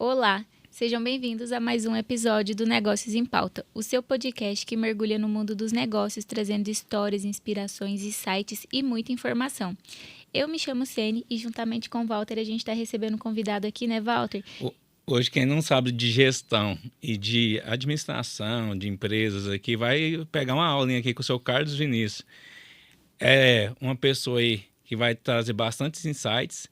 Olá, sejam bem-vindos a mais um episódio do Negócios em Pauta, o seu podcast que mergulha no mundo dos negócios, trazendo histórias, inspirações, insights e muita informação. Eu me chamo Sene e juntamente com o Walter a gente está recebendo um convidado aqui, né, Walter? Hoje, quem não sabe de gestão e de administração de empresas aqui, vai pegar uma aulinha aqui com o seu Carlos Vinícius. É uma pessoa aí que vai trazer bastantes insights,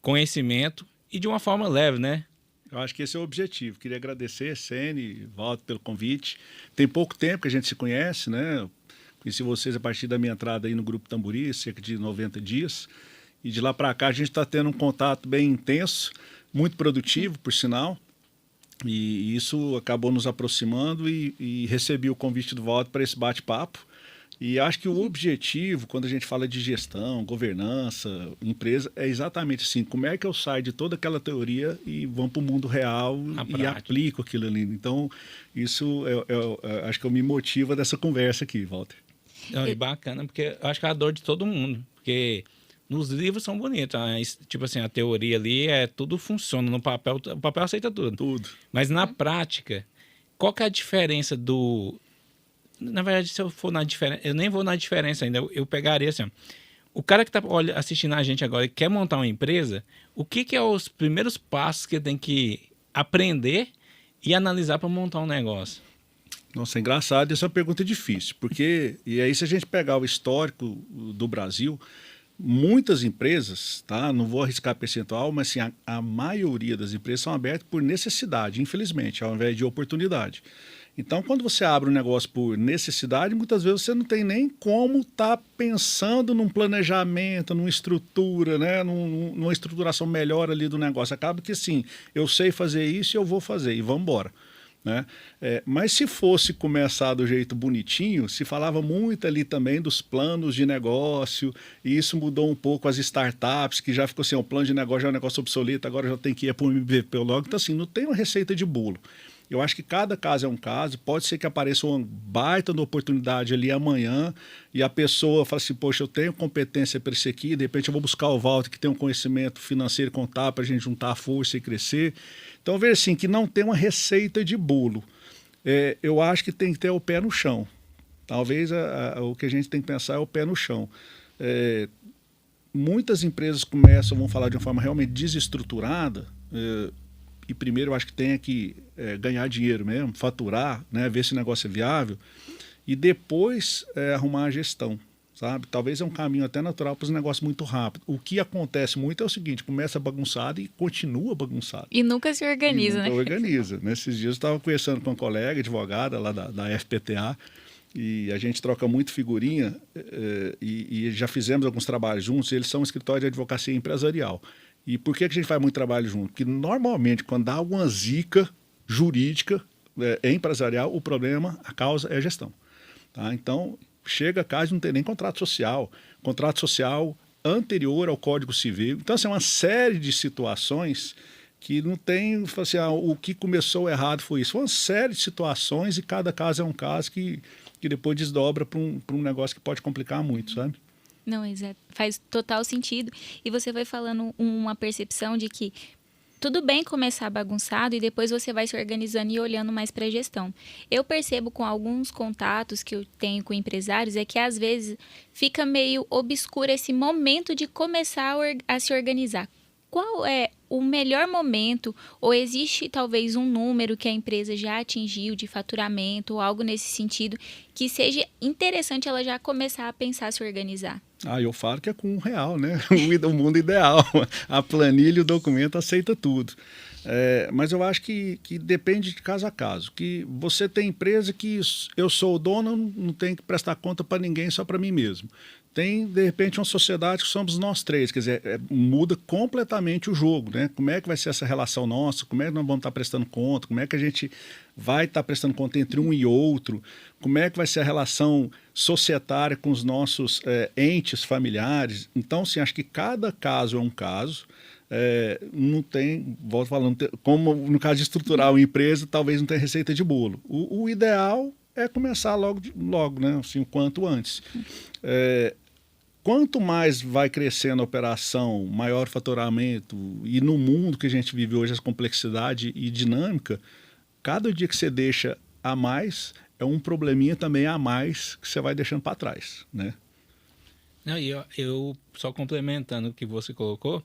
conhecimento e de uma forma leve, né? Eu acho que esse é o objetivo. Queria agradecer, Sene e Walter, pelo convite. Tem pouco tempo que a gente se conhece, né? Conheci vocês a partir da minha entrada aí no Grupo Tamburi, cerca de 90 dias. E de lá para cá a gente está tendo um contato bem intenso, muito produtivo, por sinal. E isso acabou nos aproximando e recebi o convite do Walter para esse bate-papo. E acho que o objetivo, quando a gente fala de gestão, governança, empresa, é exatamente assim, como é que eu saio de toda aquela teoria e vou para o mundo real e aplico aquilo ali. Então, isso acho que me motiva dessa conversa aqui, Walter. E bacana, porque eu acho que é a dor de todo mundo, porque nos livros são bonitos, mas, tipo assim, a teoria ali tudo funciona, no papel, o papel aceita tudo. Tudo. Mas na prática, qual que é a diferença do... Na verdade, se eu for na diferença, eu nem vou na diferença ainda, eu pegaria assim, o cara que está assistindo a gente agora e quer montar uma empresa, o que é os primeiros passos que ele tem que aprender e analisar para montar um negócio? Nossa, é engraçado, essa é uma pergunta difícil, porque, e aí se a gente pegar o histórico do Brasil, muitas empresas, tá? Não vou arriscar percentual, mas assim, a maioria das empresas são abertas por necessidade, infelizmente, ao invés de oportunidade. Então, quando você abre um negócio por necessidade, muitas vezes você não tem nem como estar pensando num planejamento, numa estrutura, né? Numa estruturação melhor ali do negócio. Acaba que assim, eu sei fazer isso e eu vou fazer, e vamos embora. Né? Mas se fosse começar do jeito bonitinho, se falava muito ali também dos planos de negócio, e isso mudou um pouco as startups, que já ficou assim, o plano de negócio já é um negócio obsoleto, agora já tem que ir para o MVP logo. Então assim, não tem uma receita de bolo. Eu acho que cada caso é um caso, pode ser que apareça uma baita de oportunidade ali amanhã e a pessoa fala assim, poxa, eu tenho competência para isso aqui, de repente eu vou buscar o Walter que tem um conhecimento financeiro e contábil para a gente juntar a força e crescer. Então, veja assim, que não tem uma receita de bolo. Eu acho que tem que ter o pé no chão. Talvez o que a gente tem que pensar é o pé no chão. Muitas empresas começam, vamos falar de uma forma realmente desestruturada, e primeiro eu acho que tem que ganhar dinheiro mesmo, faturar, né, ver se o negócio é viável, e depois arrumar a gestão, sabe? Talvez é um caminho até natural para os negócios muito rápido. O que acontece muito é o seguinte, começa bagunçado e continua bagunçado. E nunca se organiza, né? Nunca organiza. Nesses dias eu estava conversando com uma colega, advogada lá da FPTA, e a gente troca muito figurinha, e já fizemos alguns trabalhos juntos, eles são um escritório de advocacia empresarial. E por que a gente faz muito trabalho junto? Porque normalmente quando dá alguma zica jurídica empresarial, o problema, a causa é a gestão. Tá? Então, chega a caso de não ter nem contrato social anterior ao Código Civil. Então, assim, é uma série de situações que não tem, assim, o que começou errado foi isso. Foi uma série de situações e cada caso é um caso que depois desdobra para um negócio que pode complicar muito, sabe? Não, exato. Faz total sentido. E você vai falando uma percepção de que tudo bem começar bagunçado e depois você vai se organizando e olhando mais para a gestão. Eu percebo com alguns contatos que eu tenho com empresários é que às vezes fica meio obscuro esse momento de começar a se organizar. Qual é o melhor momento ou existe talvez um número que a empresa já atingiu de faturamento ou algo nesse sentido que seja interessante ela já começar a pensar se organizar? Eu falo que é com R$1, né? O mundo ideal. A planilha, o documento aceita tudo. Mas eu acho que depende de caso a caso. Que você tem empresa que eu sou o dono, não tenho que prestar conta para ninguém, só para mim mesmo. Tem, de repente, uma sociedade que somos nós três, quer dizer, muda completamente o jogo, né? Como é que vai ser essa relação nossa, como é que nós vamos estar prestando conta, como é que a gente vai estar prestando conta entre um e outro, como é que vai ser a relação societária com os nossos entes familiares. Então, sim, acho que cada caso é um caso. Não tem, volto falando, como no caso de estruturar uma empresa, talvez não tenha receita de bolo. O ideal é começar logo, né? Assim, o quanto antes. quanto mais vai crescendo a operação, maior o faturamento, e no mundo que a gente vive hoje, essa complexidade e dinâmica, cada dia que você deixa a mais, é um probleminha também a mais que você vai deixando para trás, né? Não, e eu só complementando o que você colocou,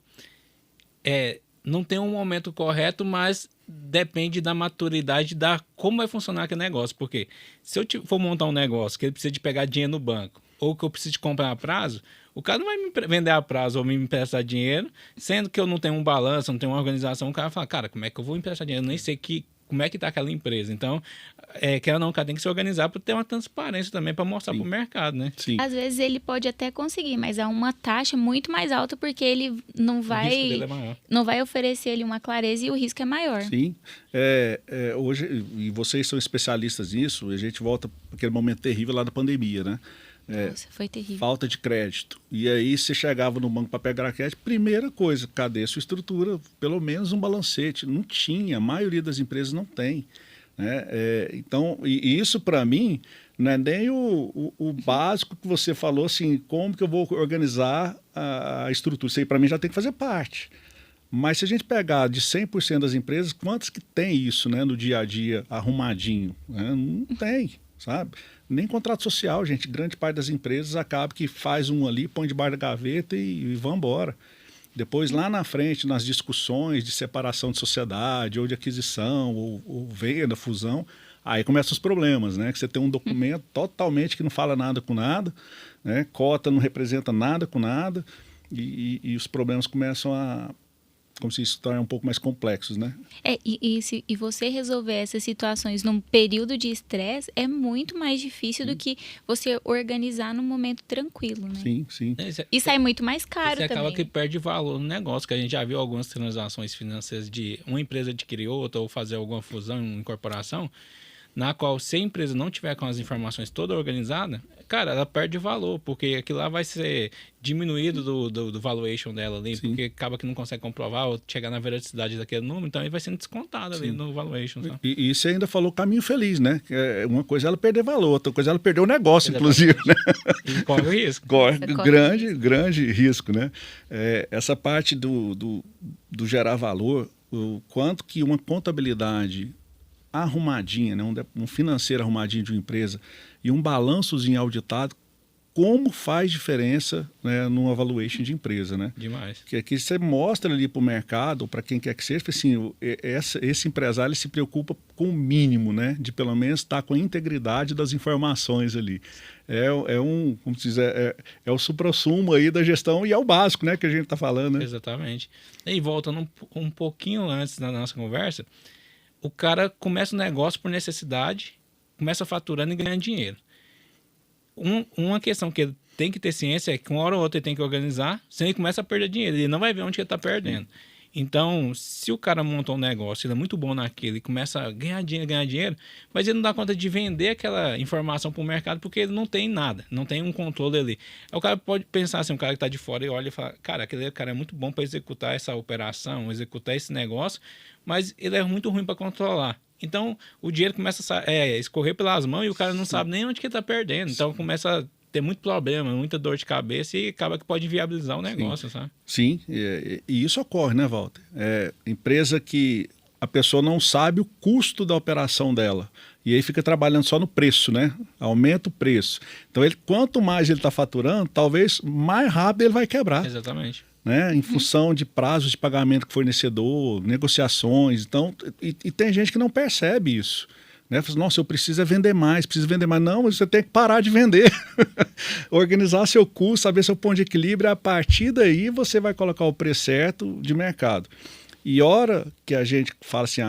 não tem um momento correto, mas depende da maturidade da como vai funcionar aquele negócio. Porque se eu for montar um negócio que ele precisa de pegar dinheiro no banco, ou que eu preciso de comprar a prazo, o cara não vai me vender a prazo ou me emprestar dinheiro, sendo que eu não tenho um balanço, não tenho uma organização. O cara fala, cara, como é que eu vou emprestar dinheiro? Eu nem sei como é que está aquela empresa. Então, quer ou não, o cara tem que se organizar para ter uma transparência também, para mostrar para o mercado, né? Sim. Às vezes ele pode até conseguir, mas há uma taxa muito mais alta porque ele não O risco dele é vai, maior. não vai oferecer ali uma clareza e o risco é maior. Sim. Hoje, e vocês são especialistas nisso, a gente volta para aquele momento terrível lá da pandemia, né? Nossa, foi terrível. Falta de crédito. E aí você chegava no banco para pegar crédito, primeira coisa, cadê a sua estrutura? Pelo menos um balancete. Não tinha, a maioria das empresas não tem. Né? Então, e isso para mim não é nem o básico que você falou, assim, como que eu vou organizar a estrutura. Isso aí para mim já tem que fazer parte. Mas se a gente pegar de 100% das empresas, quantas que tem isso, né, no dia a dia arrumadinho? Né? Não tem, sabe? Nem contrato social, gente. Grande parte das empresas acaba que faz um ali, põe debaixo da gaveta e vão embora. Depois, lá na frente, nas discussões de separação de sociedade, ou de aquisição, ou venda, fusão, aí começam os problemas, né? Que você tem um documento totalmente que não fala nada com nada, né? Cota não representa nada com nada, e os problemas começam como se isso torna um pouco mais complexos, né? E você resolver essas situações num período de estresse é muito mais difícil do que você organizar num momento tranquilo, né? Sim, sim. E sai muito mais caro Você também. acaba que perde valor no negócio, que a gente já viu algumas transações financeiras de uma empresa adquirir outra ou fazer alguma fusão em incorporação, na qual se a empresa não tiver com as informações toda organizada, cara, ela perde valor, porque aquilo lá vai ser diminuído do valuation dela ali, Sim. porque acaba que não consegue comprovar ou chegar na veracidade daquele número, então ele vai sendo descontado ali no valuation. Sabe? E você ainda falou caminho feliz, né? Uma coisa é ela perder valor, outra coisa é ela perder o negócio, inclusive, né? E corre o risco. Corre Corre grande risco, né? Essa parte do gerar valor, o quanto que uma contabilidade arrumadinha, né? Um financeiro arrumadinho de uma empresa e um balançozinho auditado, como faz diferença, né, numa valuation de empresa, né? Demais. Que aqui você mostra ali para o mercado, ou para quem quer que seja, assim, esse empresário ele se preocupa com o mínimo, né? De pelo menos estar com a integridade das informações ali. Como se diz, é o suprassumo aí da gestão e é o básico, né, que a gente está falando, né? Exatamente. E voltando um pouquinho antes da nossa conversa, o cara começa o negócio por necessidade, começa faturando e ganhando dinheiro. Uma questão que ele tem que ter ciência é que uma hora ou outra ele tem que organizar, senão ele começa a perder dinheiro, ele não vai ver onde ele está perdendo. Então, se o cara monta um negócio, ele é muito bom naquilo e começa a ganhar dinheiro, mas ele não dá conta de vender aquela informação para o mercado porque ele não tem nada, não tem um controle ali. Aí o cara pode pensar assim, um cara que está de fora e olha e fala, cara, aquele cara é muito bom para executar essa operação, executar esse negócio, mas ele é muito ruim para controlar. Então, o dinheiro começa a escorrer pelas mãos e o cara não sabe nem onde que ele está perdendo. Então, começa a ter muito problema, muita dor de cabeça e acaba que pode inviabilizar o negócio, sabe? Sim, e isso ocorre, né, Walter? Empresa que a pessoa não sabe o custo da operação dela. E aí fica trabalhando só no preço, né? Aumenta o preço. Então, quanto mais ele está faturando, talvez mais rápido ele vai quebrar. Exatamente. Né, em função de prazos de pagamento com fornecedor, negociações. Então, e tem gente que não percebe isso. Né? Fala, nossa, eu preciso vender mais, Não, mas você tem que parar de vender. Organizar seu custo, saber seu ponto de equilíbrio. A partir daí, você vai colocar o preço certo de mercado. E hora que a gente fala assim,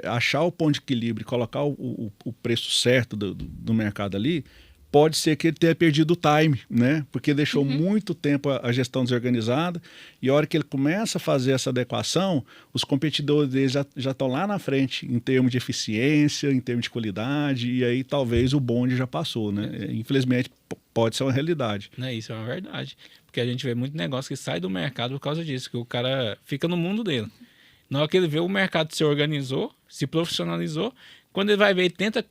achar o ponto de equilíbrio e colocar o preço certo do mercado ali, pode ser que ele tenha perdido o time, né? Porque deixou muito tempo a gestão desorganizada e a hora que ele começa a fazer essa adequação, os competidores dele já estão lá na frente em termos de eficiência, em termos de qualidade, e aí talvez o bonde já passou, né? Infelizmente, pode ser uma realidade. Isso é uma verdade. Porque a gente vê muito negócio que sai do mercado por causa disso, que o cara fica no mundo dele. Na hora que ele vê o mercado se organizou, se profissionalizou, quando ele vai ver, ele tenta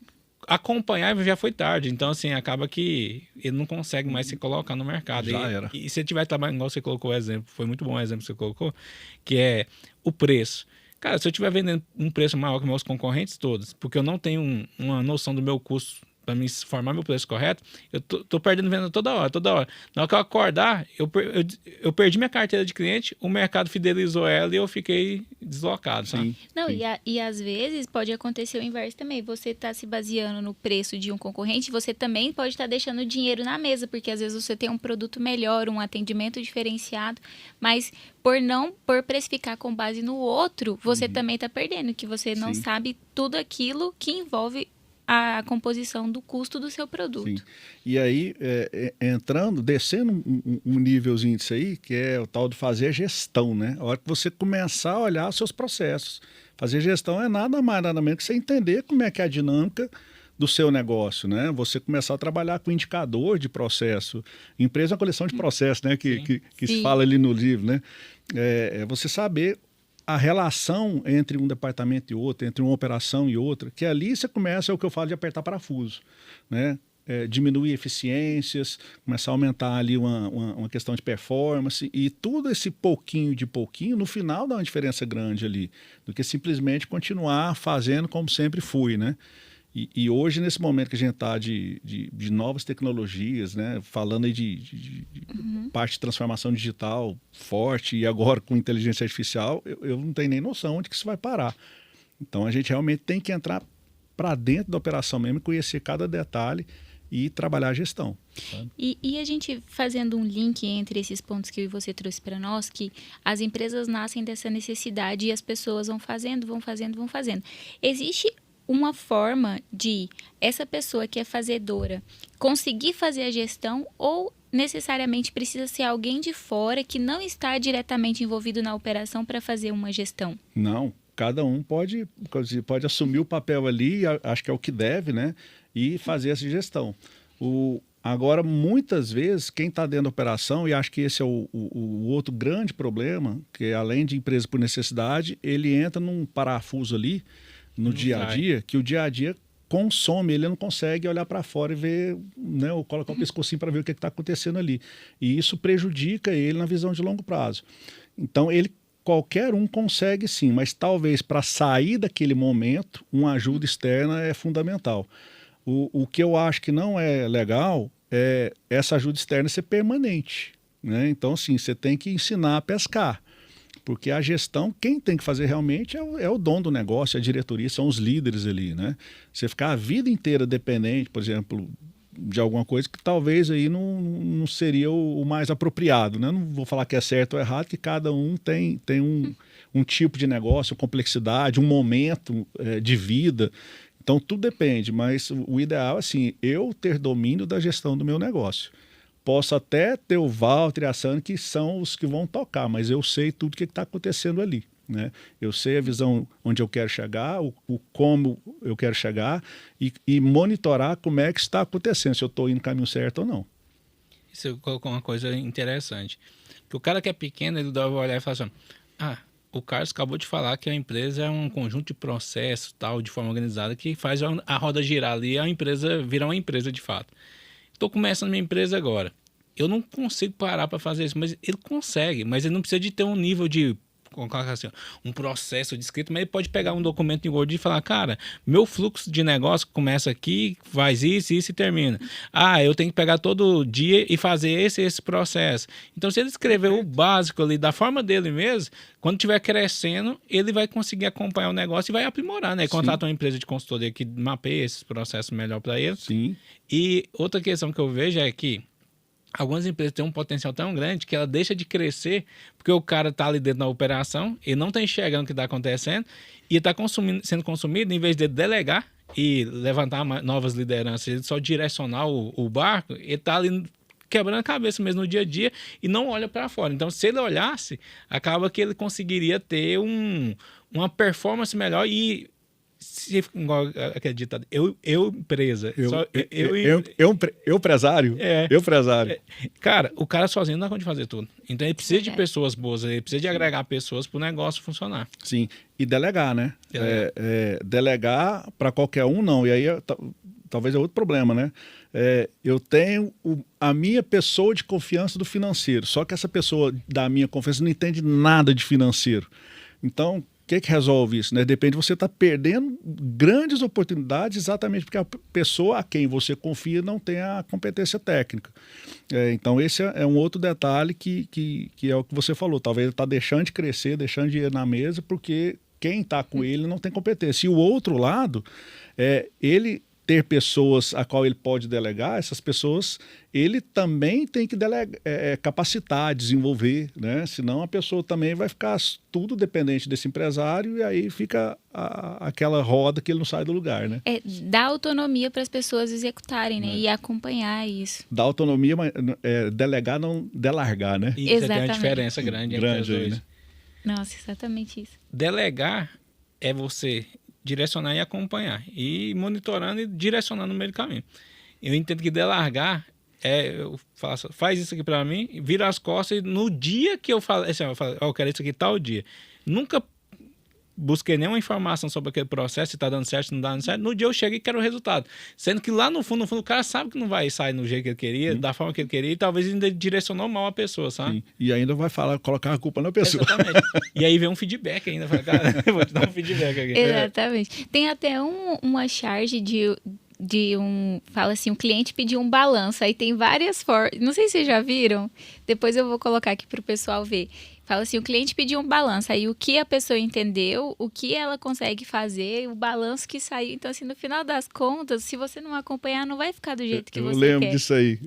acompanhar já foi tarde. Então, assim, acaba que ele não consegue mais se colocar no mercado. Já era. E se ele tiver trabalhando, igual você colocou o exemplo, foi muito bom o exemplo que você colocou, que é o preço. Cara, se eu estiver vendendo um preço maior que meus concorrentes todos, porque eu não tenho uma noção do meu custo para me formar meu preço correto, eu tô perdendo venda toda hora. Na hora que eu acordar, eu perdi minha carteira de cliente, o mercado fidelizou ela e eu fiquei deslocado, sabe? Não, sim. e às vezes pode acontecer o inverso também. Você está se baseando no preço de um concorrente, você também pode estar deixando dinheiro na mesa, porque às vezes você tem um produto melhor, um atendimento diferenciado, mas por precificar com base no outro, você também está perdendo, que você não Sim. sabe tudo aquilo que envolve a composição do custo do seu produto. Sim. E aí, descendo um nívelzinho disso aí, que é o tal de fazer gestão, né? A hora que você começar a olhar os seus processos. Fazer gestão é nada mais, nada menos que você entender como é que é a dinâmica do seu negócio, né? Você começar a trabalhar com indicador de processo. Empresa é uma coleção de processos, né? Que se Sim. fala ali no livro, né? Você saber a relação entre um departamento e outro, entre uma operação e outra, que ali você começa, é o que eu falo de apertar parafuso, né? Diminuir eficiências, começar a aumentar ali uma questão de performance, e tudo esse pouquinho de pouquinho, no final dá uma diferença grande ali, do que simplesmente continuar fazendo como sempre fui, né? E hoje, nesse momento que a gente está de novas tecnologias, né? Falando aí de parte de transformação digital forte, e agora com inteligência artificial, eu não tenho nem noção onde que isso vai parar. Então, a gente realmente tem que entrar para dentro da operação mesmo, conhecer cada detalhe e trabalhar a gestão. Sabe? E a gente fazendo um link entre esses pontos que você trouxe para nós, que as empresas nascem dessa necessidade e as pessoas vão fazendo. Existe uma forma de essa pessoa que é fazedora conseguir fazer a gestão, ou necessariamente precisa ser alguém de fora que não está diretamente envolvido na operação para fazer uma gestão? Não, cada um pode assumir o papel ali, acho que é o que deve, né? E fazer essa gestão. Agora, muitas vezes, quem está dentro da operação, e acho que esse é o outro grande problema, que além de empresa por necessidade, ele entra num parafuso ali, no dia a dia, que o dia a dia consome, ele não consegue olhar para fora e ver, né, ou colocar o pescocinho para ver o que está acontecendo ali. E isso prejudica ele na visão de longo prazo. Então, qualquer um consegue sim, mas talvez para sair daquele momento, uma ajuda externa é fundamental. O que eu acho que não é legal é essa ajuda externa ser permanente, né? Então, assim, você tem que ensinar a pescar. Porque a gestão, quem tem que fazer realmente é o dono do negócio, a diretoria, são os líderes ali, né? Você ficar a vida inteira dependente, por exemplo, de alguma coisa que talvez aí não seria o mais apropriado, né? Não vou falar que é certo ou errado, que cada um tem um tipo de negócio, complexidade, um momento de vida. Então, tudo depende, mas o ideal é, assim, eu ter domínio da gestão do meu negócio. Posso até ter o Walter e a Sandra, que são os que vão tocar, mas eu sei tudo o que está acontecendo ali, né? Eu sei a visão onde eu quero chegar, o como eu quero chegar, e monitorar como é que está acontecendo, se eu estou indo no caminho certo ou não. Você colocou uma coisa interessante. Porque o cara que é pequeno, ele deve olhar e falar assim, o Carlos acabou de falar que a empresa é um conjunto de processos, tal, de forma organizada, que faz a roda girar ali e a empresa virar uma empresa de fato. Estou começando minha empresa agora. Eu não consigo parar para fazer isso, mas ele consegue. Mas ele não precisa de ter um nível de, assim, um processo de escrita, mas ele pode pegar um documento em Word e falar, cara, meu fluxo de negócio começa aqui, faz isso e termina. Eu tenho que pegar todo dia e fazer esse processo. Então, se ele escrever o básico ali, da forma dele mesmo, quando estiver crescendo, ele vai conseguir acompanhar o negócio e vai aprimorar, né? Contrata uma empresa de consultoria que mapeia esses processos melhor para ele. Sim. E outra questão que eu vejo é que algumas empresas têm um potencial tão grande que ela deixa de crescer porque o cara está ali dentro da operação e não está enxergando o que está acontecendo e está sendo consumido, em vez de delegar e levantar novas lideranças, ele só direcionar o barco, ele está ali quebrando a cabeça mesmo no dia a dia e não olha para fora. Então, se ele olhasse, acaba que ele conseguiria ter uma performance melhor e igual aquele ditado, empresa. Eu empresário? Eu empresário. Cara, o cara sozinho não dá conta de fazer tudo. Então ele precisa de pessoas boas, ele precisa de agregar pessoas para o negócio funcionar. Sim, e delegar, né? Delegar para qualquer um, não. E aí talvez é outro problema, né? Eu tenho a minha pessoa de confiança do financeiro, só que essa pessoa da minha confiança não entende nada de financeiro. Então, o que resolve isso? Né? Depende, você está perdendo grandes oportunidades exatamente porque a pessoa a quem você confia não tem a competência técnica. Então, esse é um outro detalhe que é o que você falou. Talvez ele está deixando de crescer, deixando de ir na mesa, porque quem está com ele não tem competência. E o outro lado, ele ter pessoas a qual ele pode delegar, essas pessoas ele também tem que capacitar, desenvolver, né? Senão a pessoa também vai ficar tudo dependente desse empresário e aí fica aquela roda que ele não sai do lugar, né? Dá autonomia para as pessoas executarem, né? E acompanhar isso. Dá autonomia, mas delegar não delargar, né? E você tem uma diferença grande entre os dois. Né? Nossa, exatamente isso. Delegar é você direcionar e acompanhar, e monitorando e direcionando no meio do caminho. Eu entendo que delargar eu faço, faz isso aqui para mim, vira as costas, e no dia que eu falo, assim, eu quero isso aqui tal dia. Nunca busquei nenhuma informação sobre aquele processo, se está dando certo, se não está dando certo. No dia eu chego e quero o resultado. Sendo que lá no fundo, o cara sabe que não vai sair no jeito que ele queria, da forma que ele queria, e talvez ainda direcionou mal a pessoa, sabe? Sim. E ainda vai colocar a culpa na pessoa. Exatamente. E aí vem um feedback ainda. Fala, cara, eu vou te dar um feedback aqui. Exatamente. Tem até uma charge fala assim, o cliente pediu um balanço, aí tem várias formas, não sei se vocês já viram, depois eu vou colocar aqui para o pessoal ver. Fala assim, o cliente pediu um balanço, aí o que a pessoa entendeu, o que ela consegue fazer, o balanço que saiu. Então, assim, no final das contas, se você não acompanhar, não vai ficar do jeito que você quer.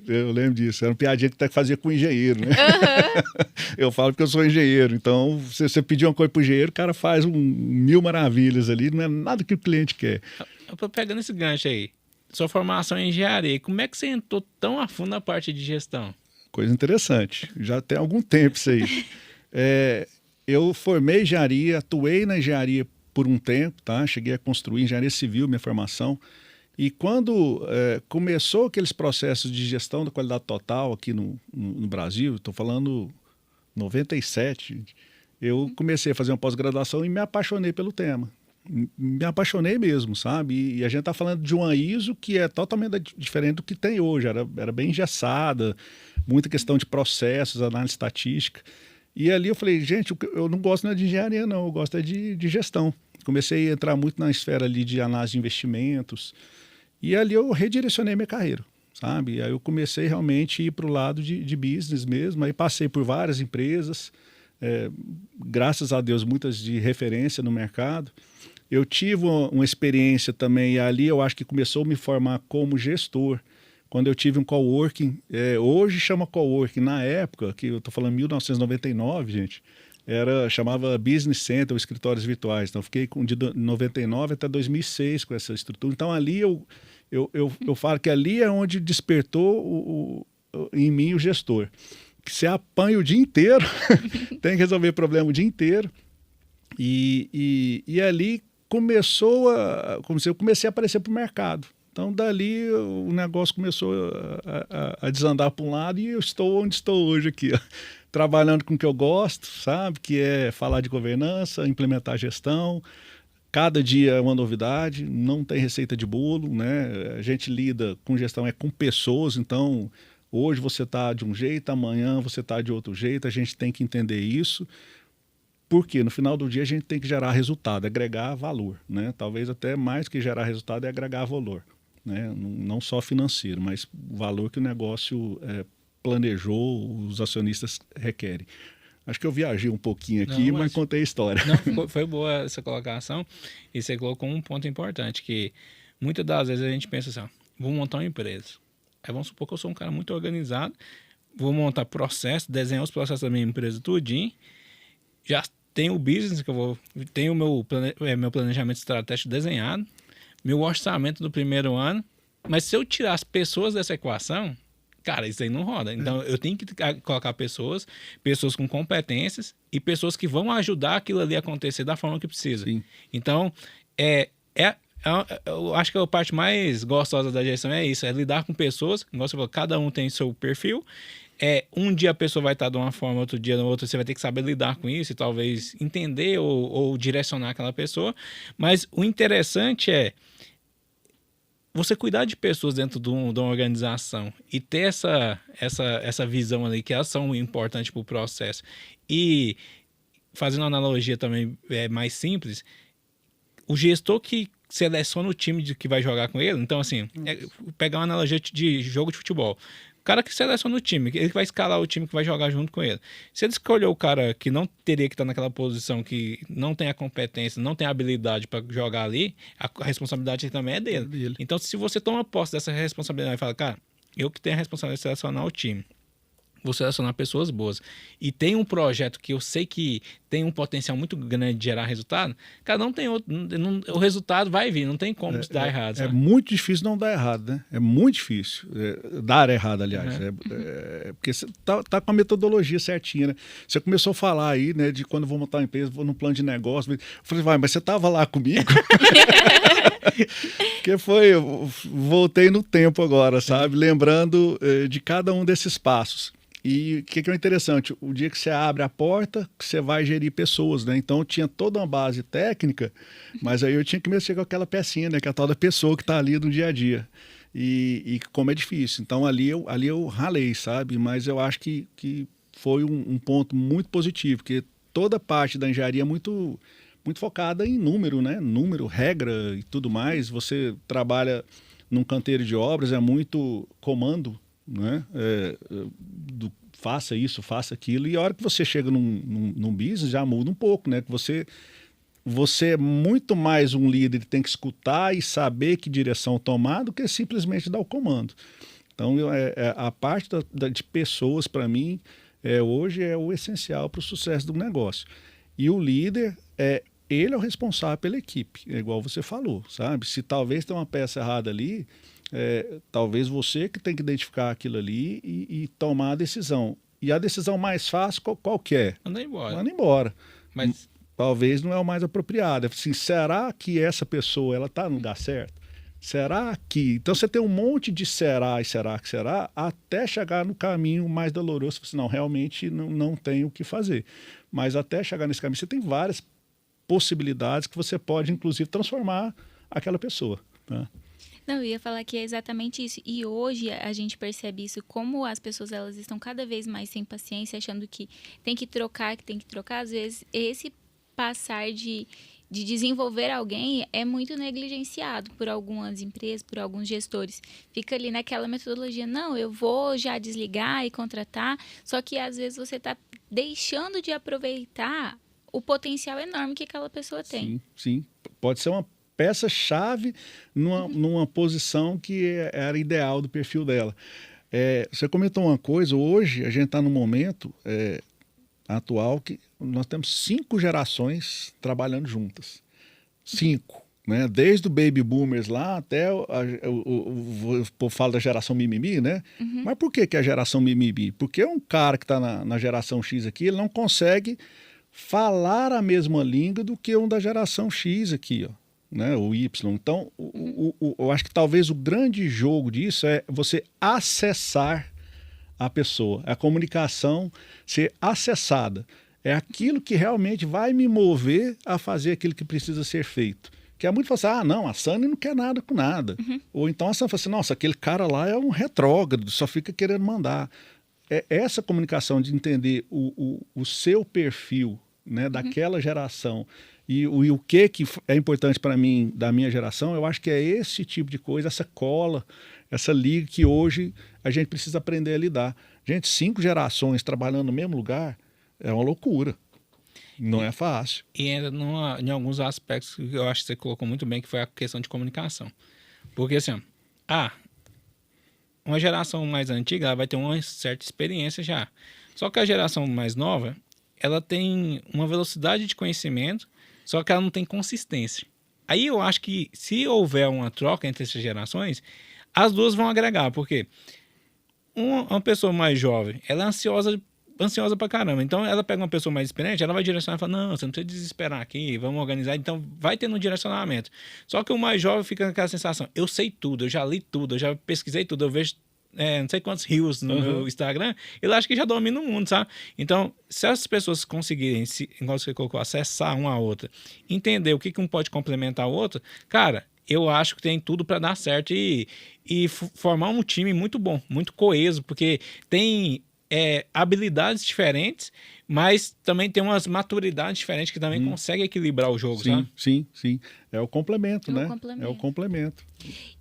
Eu lembro disso. Era uma piadinha que fazia com o engenheiro, né? Uhum. Eu falo porque eu sou engenheiro, então, se você pedir uma coisa pro engenheiro, o cara faz 1000 maravilhas ali, não é nada que o cliente quer. Eu tô pegando esse gancho aí. Sua formação em engenharia, como é que você entrou tão a fundo na parte de gestão? Coisa interessante. Já tem algum tempo isso aí. Eu formei engenharia, atuei na engenharia por um tempo, tá? Cheguei a construir engenharia civil, minha formação. E quando começou aqueles processos de gestão da qualidade total aqui no Brasil, estou falando 97, eu comecei a fazer uma pós-graduação e me apaixonei pelo tema. Me apaixonei mesmo, sabe? E a gente está falando de uma ISO que é totalmente diferente do que tem hoje. Era bem engessada, muita questão de processos, análise estatística. E ali eu falei, gente, eu não gosto de engenharia, não, eu gosto de gestão. Comecei a entrar muito na esfera ali de análise de investimentos. E ali eu redirecionei minha carreira, sabe? E aí eu comecei realmente a ir para o lado de business mesmo. Aí passei por várias empresas, graças a Deus, muitas de referência no mercado. Eu tive uma experiência também, e ali eu acho que começou a me formar como gestor, quando eu tive um coworking, hoje chama coworking, na época, que eu estou falando 1999, gente, chamava Business Center, escritórios virtuais. Então, eu fiquei de 99 até 2006 com essa estrutura. Então, ali eu falo que ali é onde despertou em mim o gestor. Que você apanha o dia inteiro, tem que resolver problema o dia inteiro. E ali eu comecei a aparecer para o mercado. Então, dali, o negócio começou a desandar para um lado e eu estou onde estou hoje aqui, ó, trabalhando com o que eu gosto, sabe? Que é falar de governança, implementar gestão. Cada dia é uma novidade, não tem receita de bolo, né? A gente lida com gestão com pessoas, então hoje você está de um jeito, amanhã você está de outro jeito, a gente tem que entender isso. Porque no final do dia a gente tem que gerar resultado, agregar valor, né? Talvez até mais que gerar resultado é agregar valor, né? Não só financeiro, mas o valor que o negócio planejou, os acionistas requerem. Acho que eu viajei um pouquinho aqui, mas contei a história. Não, foi boa essa colocação, e você colocou um ponto importante, que muitas das vezes a gente pensa assim, ó, vou montar uma empresa. Aí vamos supor que eu sou um cara muito organizado, vou montar processo, desenhar os processos da minha empresa tudinho, já tenho o business, tenho o meu planejamento estratégico desenhado, meu orçamento do primeiro ano, mas se eu tirar as pessoas dessa equação, cara, isso aí não roda. Então, eu tenho que colocar pessoas com competências e pessoas que vão ajudar aquilo ali a acontecer da forma que precisa. Sim. Então, eu acho que a parte mais gostosa da gestão é isso, é lidar com pessoas, como você falou, cada um tem seu perfil. Um dia a pessoa vai estar de uma forma, outro dia no outro, você vai ter que saber lidar com isso e talvez entender ou direcionar aquela pessoa. Mas o interessante você cuidar de pessoas dentro de uma organização e ter essa visão ali que elas são importantes para o processo e fazendo uma analogia também mais simples, o gestor que seleciona o time que vai jogar com ele, então assim, pegar uma analogia de jogo de futebol. O cara que seleciona o time, ele vai escalar o time que vai jogar junto com ele. Se ele escolher o cara que não teria que estar naquela posição, que não tem a competência, não tem a habilidade para jogar ali, a responsabilidade também é dele. Então, se você toma posse dessa responsabilidade e fala, cara, eu que tenho a responsabilidade de selecionar o time, vou selecionar pessoas boas, e tem um projeto que eu sei que tem um potencial muito grande de gerar resultado, cara, não tem outro, o resultado vai vir, não tem como dar errado. É sabe? muito difícil não dar errado, né? É muito difícil dar errado, aliás. Porque você tá com a metodologia certinha, né? Você começou a falar aí, né, de quando eu vou montar uma empresa, vou num plano de negócio. Eu falei, mas você estava lá comigo? Porque eu voltei no tempo agora, sabe? Lembrando de cada um desses passos. E o que é interessante? O dia que você abre a porta, você vai gerir pessoas, né? Então tinha toda uma base técnica, mas aí eu tinha que mexer com aquela pecinha, né? Que é a tal da pessoa que está ali no dia a dia. E como é difícil. Então ali eu ralei, sabe? Mas eu acho que foi um ponto muito positivo, porque toda parte da engenharia é muito focada em número, né? Número, regra e tudo mais. Você trabalha num canteiro de obras, é muito comando, né? Faça isso, faça aquilo, e a hora que você chega num business já muda um pouco, né? Que você é muito mais um líder, tem que escutar e saber que direção tomar do que simplesmente dar o comando. Então a parte de pessoas, para mim, hoje é o essencial para o sucesso do negócio. E o líder ele é o responsável pela equipe, igual você falou, sabe? Se talvez tem uma peça errada ali, talvez você que tem que identificar aquilo ali e tomar a decisão. E a decisão mais fácil, qual que é? Manda embora. Manda embora. Mas talvez não é o mais apropriado. Assim, será que essa pessoa ela está no lugar certo? Será que... Então você tem um monte de será e será que será, até chegar no caminho mais doloroso. Você, não, realmente não tem o que fazer. Mas até chegar nesse caminho, você tem várias possibilidades que você pode, inclusive, transformar aquela pessoa, né? Não, eu ia falar que é exatamente isso. E hoje a gente percebe isso, como as pessoas elas estão cada vez mais sem paciência, achando que tem que trocar. Às vezes, esse passar de desenvolver alguém é muito negligenciado por algumas empresas, por alguns gestores. Fica ali naquela metodologia, não, eu vou já desligar e contratar, só que às vezes você está deixando de aproveitar o potencial enorme que aquela pessoa tem. Sim. Pode ser uma peça-chave numa posição que era ideal do perfil dela. Você comentou uma coisa, hoje a gente está num momento atual que nós temos 5 gerações trabalhando juntas. 5, né? Desde o baby boomers lá até o povo fala da geração mimimi, né? Uhum. Mas por que a geração mimimi? Porque um cara que está na geração X aqui, ele não consegue falar a mesma língua do que um da geração X aqui, ó, né? O Y. Então, eu acho que talvez o grande jogo disso é você acessar a pessoa, a comunicação ser acessada. É aquilo que realmente vai me mover a fazer aquilo que precisa ser feito. Que é muito fácil, não, a Sani não quer nada com nada. Uhum. Ou então a Sani fala assim, nossa, aquele cara lá é um retrógrado, só fica querendo mandar. Essa comunicação de entender o seu perfil, né, daquela geração e o que é importante para mim, da minha geração, eu acho que é esse tipo de coisa, essa cola, essa liga que hoje a gente precisa aprender a lidar. Gente, 5 gerações trabalhando no mesmo lugar é uma loucura. Não é fácil. E ainda em alguns aspectos que eu acho que você colocou muito bem, que foi a questão de comunicação. Porque assim, uma geração mais antiga ela vai ter uma certa experiência já. Só que a geração mais nova, ela tem uma velocidade de conhecimento, só que ela não tem consistência. Aí eu acho que se houver uma troca entre essas gerações, as duas vão agregar, porque uma pessoa mais jovem, ela é ansiosa pra caramba. Então, ela pega uma pessoa mais experiente, ela vai direcionar e fala, não, você não precisa desesperar aqui, vamos organizar. Então, vai tendo um direcionamento. Só que o mais jovem fica com aquela sensação, eu sei tudo, eu já li tudo, eu já pesquisei tudo, eu vejo não sei quantos rios no meu Instagram, ele acha que já domina o mundo, sabe? Então, se as pessoas conseguirem, igual você colocou, acessar uma a outra, entender o que um pode complementar o outro, cara, eu acho que tem tudo para dar certo e formar um time muito bom, muito coeso, porque tem habilidades diferentes, mas também tem umas maturidades diferentes que também conseguem equilibrar o jogo, Sim, sabe? sim, sim. É o complemento, É o né? complemento. É o complemento.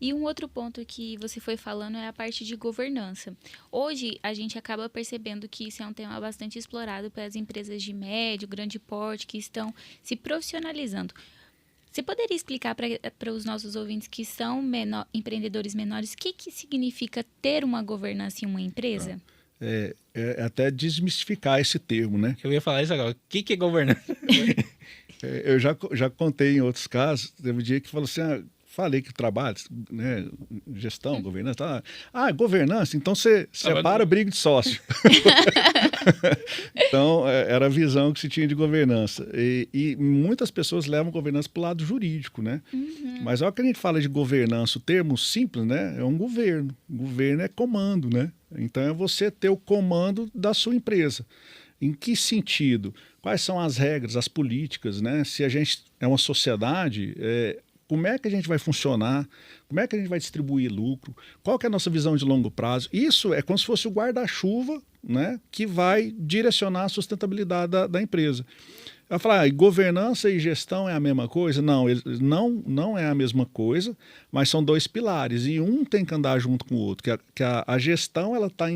E um outro ponto que você foi falando é a parte de governança. Hoje, a gente acaba percebendo que isso é um tema bastante explorado pelas empresas de médio, grande porte, que estão se profissionalizando. Você poderia explicar para os nossos ouvintes que são empreendedores menores o que significa ter uma governança em uma empresa? Até desmistificar esse termo, né? Eu ia falar isso agora. O que é governança? Eu já contei em outros casos, teve um dia que falou assim, falei que trabalho, né, gestão, governança, governança, então você separa briga de sócio. Então, era a visão que se tinha de governança. E muitas pessoas levam governança para o lado jurídico, né? Mas olha que a gente fala de governança, o termo simples, né? É um governo. Governo é comando, né? Então, é você ter o comando da sua empresa. Em que sentido? Quais são as regras, as políticas, né? Se a gente é uma sociedade, como é que a gente vai funcionar? Como é que a gente vai distribuir lucro? Qual que é a nossa visão de longo prazo? Isso é como se fosse o guarda-chuva, né, que vai direcionar a sustentabilidade da empresa. Eu falar, governança e gestão é a mesma coisa? Não, não é a mesma coisa, mas são dois pilares e um tem que andar junto com o outro. Que a gestão, ela está,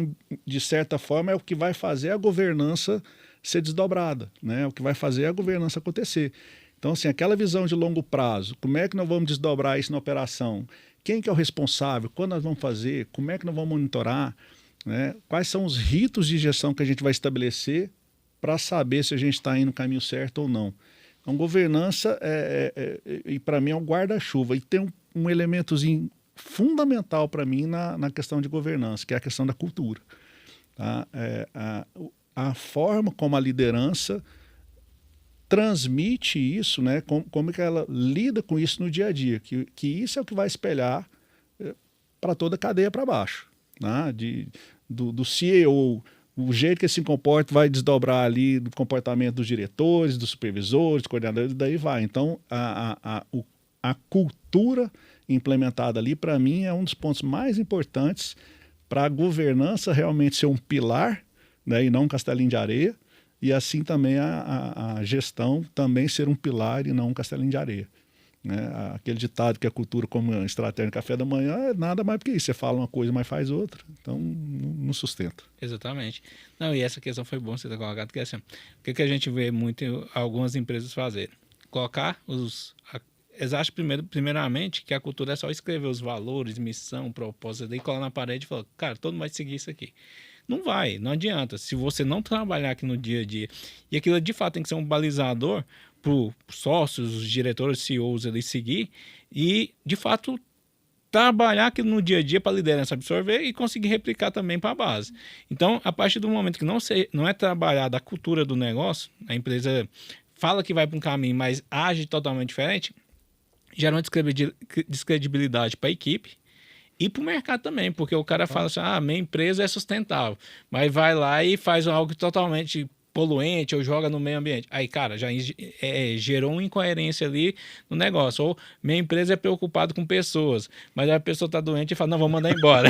de certa forma, é o que vai fazer a governança ser desdobrada, né? É o que vai fazer a governança acontecer. Então, assim, aquela visão de longo prazo, como é que nós vamos desdobrar isso na operação? Quem que é o responsável? Quando nós vamos fazer? Como é que nós vamos monitorar? Né? Quais são os ritos de gestão que a gente vai estabelecer para saber se a gente está indo no caminho certo ou não? Então, governança, e para mim, é um guarda-chuva. E tem um elementozinho fundamental para mim na questão de governança, que é a questão da cultura. Tá? A forma como a liderança transmite isso, né? Como que ela lida com isso no dia a dia, que isso é o que vai espelhar para toda a cadeia para baixo. Né? Do CEO, o jeito que ele se comporta vai desdobrar ali do comportamento dos diretores, dos supervisores, dos coordenadores, e daí vai. Então, a cultura implementada ali, para mim, é um dos pontos mais importantes para a governança realmente ser um pilar, né, e não um castelinho de areia, e assim também a gestão também ser um pilar e não um castelinho de areia. Né? Aquele ditado que a cultura como estratégia no café da manhã é nada mais do que isso. Você fala uma coisa, mas faz outra. Então, não sustenta. Exatamente. Não, e essa questão foi bom você ter colocado, que é assim, o que a gente vê muito algumas empresas fazerem? Colocar eles acham primeiramente que a cultura é só escrever os valores, missão, propósito, daí colar na parede e falar, cara, todo mundo vai seguir isso aqui. Não vai, não adianta. Se você não trabalhar aqui no dia a dia, e aquilo de fato tem que ser um balizador para os sócios, os diretores, CEOs ali seguir, e de fato trabalhar aquilo no dia a dia para a liderança absorver e conseguir replicar também para a base. Então, a partir do momento que não é trabalhada a cultura do negócio, a empresa fala que vai para um caminho, mas age totalmente diferente, gera uma descredibilidade para a equipe e para o mercado também, porque o cara fala assim, minha empresa é sustentável, mas vai lá e faz algo totalmente poluente ou joga no meio ambiente. Aí, cara, já gerou uma incoerência ali no negócio. Ou minha empresa é preocupada com pessoas, mas a pessoa está doente e fala, não, vou mandar embora.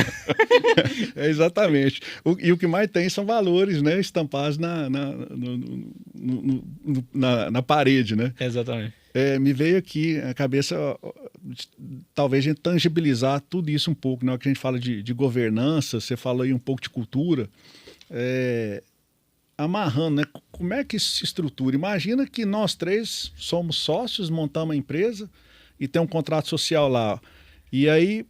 Exatamente. E o que mais tem são valores, né, estampados na parede, né? Exatamente. Me veio aqui a cabeça, talvez a gente tangibilizar tudo isso um pouco, né? Que a gente fala de governança, você fala aí um pouco de cultura, amarrando, né? Como é que isso se estrutura? Imagina que nós três somos sócios, montamos uma empresa e tem um contrato social lá. E aí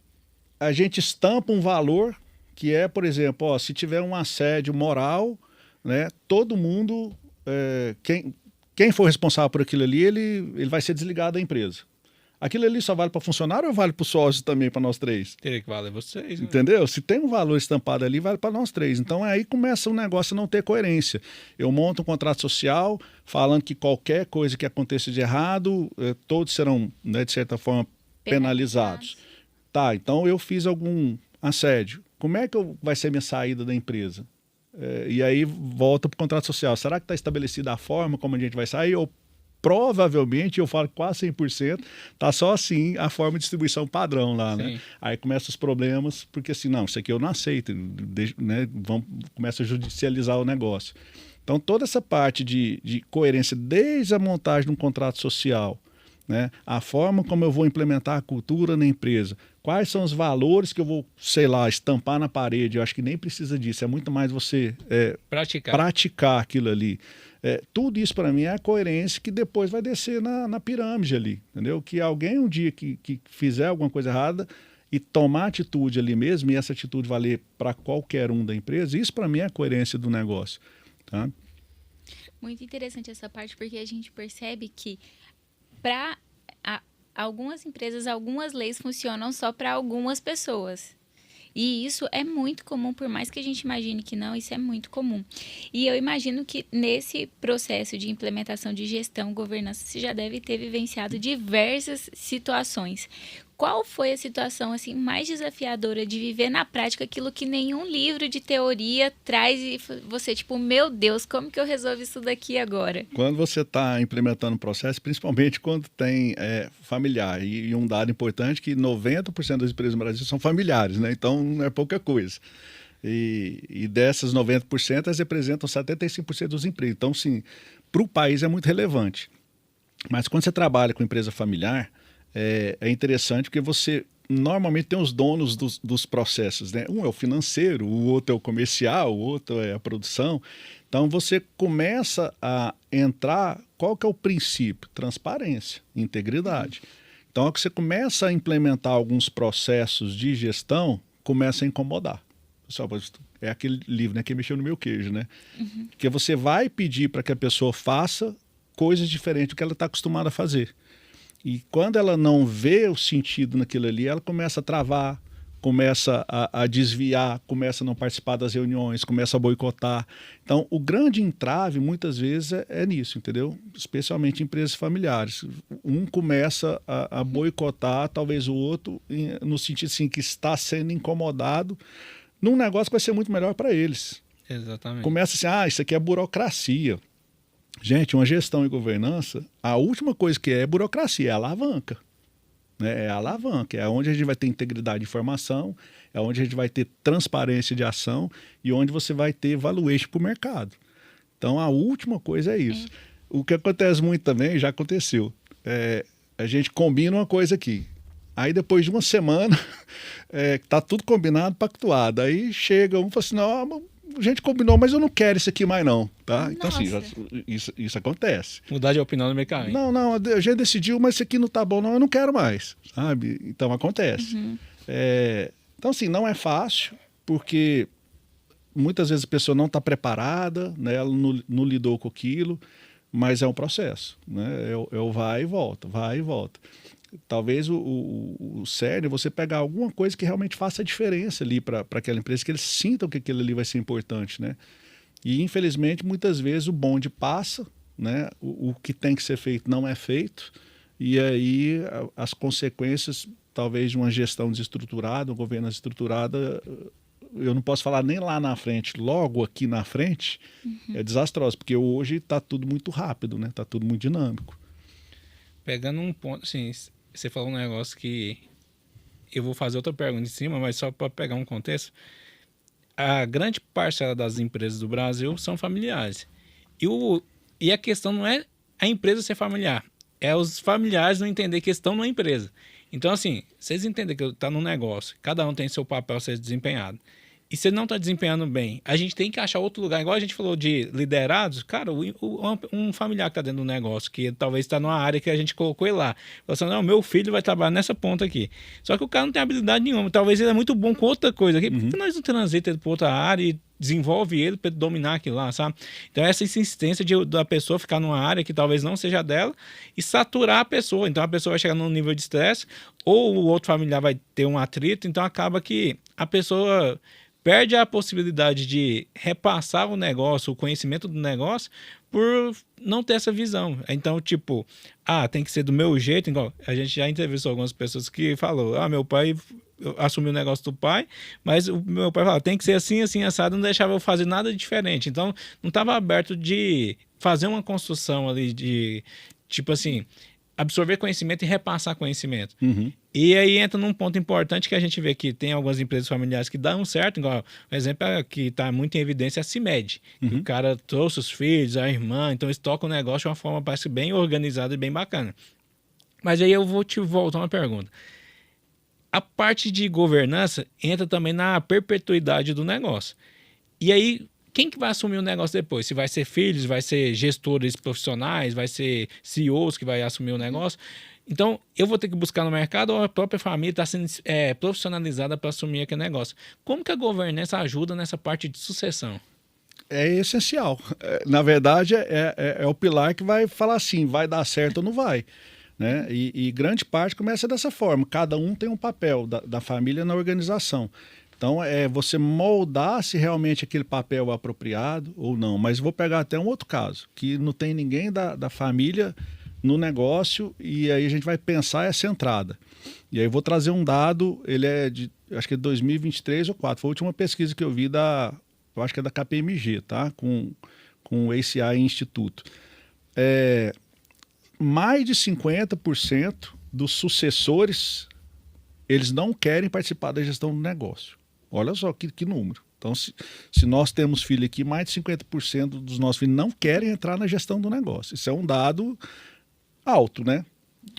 a gente estampa um valor que é, por exemplo, se tiver um assédio moral, né? Todo mundo, quem for responsável por aquilo ali, ele vai ser desligado da empresa. Aquilo ali só vale para funcionário ou vale para o sócio também, para nós três? Teria que valer vocês. Né? Entendeu? Se tem um valor estampado ali, vale para nós três. Então aí começa o negócio a não ter coerência. Eu monto um contrato social falando que qualquer coisa que aconteça de errado, todos serão, né, de certa forma, penalizados. Tá, então eu fiz algum assédio. Como é que vai ser minha saída da empresa? E aí volta para o contrato social. Será que está estabelecida a forma como a gente vai sair ou provavelmente, eu falo quase 100%, tá só assim a forma de distribuição padrão lá, né? Sim. Aí começam os problemas, porque assim, não, isso aqui eu não aceito, né? Começa a judicializar o negócio. Então, toda essa parte de coerência, desde a montagem de um contrato social, né? A forma como eu vou implementar a cultura na empresa, quais são os valores que eu vou, sei lá, estampar na parede, eu acho que nem precisa disso, é muito mais você praticar aquilo ali. Tudo isso para mim é a coerência que depois vai descer na pirâmide ali, entendeu? Que alguém um dia que fizer alguma coisa errada e tomar atitude ali mesmo, e essa atitude valer para qualquer um da empresa, isso para mim é a coerência do negócio. Tá? Muito interessante essa parte, porque a gente percebe que para algumas empresas, algumas leis funcionam só para algumas pessoas. E isso é muito comum, por mais que a gente imagine que não, isso é muito comum. E eu imagino que nesse processo de implementação de gestão, governança, você já deve ter vivenciado diversas situações. Qual foi a situação assim mais desafiadora de viver na prática aquilo que nenhum livro de teoria traz e você, tipo, meu Deus, como que eu resolvo isso daqui agora? Quando você está implementando um processo, principalmente quando tem familiar, e um dado importante que 90% das empresas no Brasil são familiares, né? Então não é pouca coisa. E dessas 90%, elas representam 75% dos empregos. Então, sim, para o país é muito relevante. Mas quando você trabalha com empresa familiar, é interessante porque você normalmente tem os donos dos processos, né? Um é o financeiro, o outro é o comercial, o outro é a produção. Então você começa a entrar, qual que é o princípio? Transparência, integridade. Então, ao que você começa a implementar alguns processos de gestão, começa a incomodar. Pessoal, é aquele livro, né, que mexeu no meu queijo, né? Porque você vai pedir para que a pessoa faça coisas diferentes do que ela está acostumada a fazer. E quando ela não vê o sentido naquilo ali, ela começa a travar, começa a desviar, começa a não participar das reuniões, começa a boicotar. Então, o grande entrave, muitas vezes, é nisso, entendeu? Especialmente em empresas familiares. Um começa a boicotar, talvez o outro, no sentido assim, que está sendo incomodado num negócio que vai ser muito melhor para eles. Exatamente. Começa assim, isso aqui é burocracia. Gente, uma gestão e governança, a última coisa que é burocracia, é alavanca. Né? É alavanca, é onde a gente vai ter integridade de informação, é onde a gente vai ter transparência de ação e onde você vai ter valuation para o mercado. Então, a última coisa é isso. O que acontece muito também, já aconteceu, a gente combina uma coisa aqui. Aí, depois de uma semana, tá tudo combinado, pactuado. Aí chega um e fala assim, não, a gente combinou, mas eu não quero isso aqui mais não, tá? Então, assim, isso acontece. Mudar de opinião no meio caminho. Não, a gente decidiu, mas isso aqui não tá bom, não, eu não quero mais, sabe? Então, acontece. Então, assim, não é fácil, porque muitas vezes a pessoa não está preparada, né? Ela não lidou com aquilo, mas é um processo, né? É o vai e volta, vai e volta. Talvez o sério, você pegar alguma coisa que realmente faça a diferença ali para aquela empresa, que eles sintam que aquilo ali vai ser importante, né? E, infelizmente, muitas vezes o bonde passa, né? O que tem que ser feito não é feito, e aí as consequências, talvez, de uma gestão desestruturada, uma governança estruturada, eu não posso falar nem lá na frente, logo aqui na frente, é desastroso, porque hoje está tudo muito rápido, né? Está tudo muito dinâmico. Pegando um ponto, assim, você falou um negócio que eu vou fazer outra pergunta em cima, mas só para pegar um contexto. A grande parcela das empresas do Brasil são familiares. E a questão não é a empresa ser familiar, é os familiares não entender que estão numa empresa. Então, assim, vocês entendem que está num negócio, cada um tem seu papel a ser desempenhado. E se ele não está desempenhando bem, a gente tem que achar outro lugar. Igual a gente falou de liderados, cara, um familiar que está dentro do negócio, que talvez está numa área que a gente colocou ele lá. Falou assim, não, meu filho vai trabalhar nessa ponta aqui. Só que o cara não tem habilidade nenhuma. Talvez ele é muito bom com outra coisa aqui. Por que nós não transitamos ele para outra área e desenvolve ele para dominar aquilo lá, sabe? Então, essa insistência da pessoa ficar numa área que talvez não seja dela e saturar a pessoa. Então, a pessoa vai chegar num nível de estresse ou o outro familiar vai ter um atrito. Então, acaba que a pessoa perde a possibilidade de repassar o negócio, o conhecimento do negócio, por não ter essa visão. Então, tipo, tem que ser do meu jeito. Igual a gente já entrevistou algumas pessoas que falou, meu pai assumiu o negócio do pai, mas o meu pai falava, tem que ser assim, assim, assado, não deixava eu fazer nada diferente. Então, não estava aberto de fazer uma construção ali Tipo assim, absorver conhecimento e repassar conhecimento. Uhum. E aí entra num ponto importante que a gente vê que tem algumas empresas familiares que dão certo, igual o exemplo que está muito em evidência é a CIMED, que o cara trouxe os filhos, a irmã, então eles tocam o negócio de uma forma, parece bem organizada e bem bacana. Mas aí eu vou te voltar uma pergunta. A parte de governança entra também na perpetuidade do negócio. E aí, quem que vai assumir o negócio depois? Se vai ser filhos, vai ser gestores profissionais, vai ser CEOs que vai assumir o negócio? Então, eu vou ter que buscar no mercado ou a própria família está sendo profissionalizada para assumir aquele negócio. Como que a governança ajuda nessa parte de sucessão? É essencial. Na verdade, é o pilar que vai falar assim, vai dar certo ou não vai. Né? E grande parte começa dessa forma. Cada um tem um papel da família na organização. Então, é você moldar se realmente aquele papel é apropriado ou não. Mas vou pegar até um outro caso, que não tem ninguém da família no negócio e aí a gente vai pensar essa entrada. E aí eu vou trazer um dado, ele é de, acho que é 2023 ou 2024, foi a última pesquisa que eu vi eu acho que é da KPMG, tá? Com o ACI Instituto. Mais de 50% dos sucessores, eles não querem participar da gestão do negócio. Olha só que número. Então, se nós temos filho aqui, mais de 50% dos nossos filhos não querem entrar na gestão do negócio. Isso é um dado alto, né?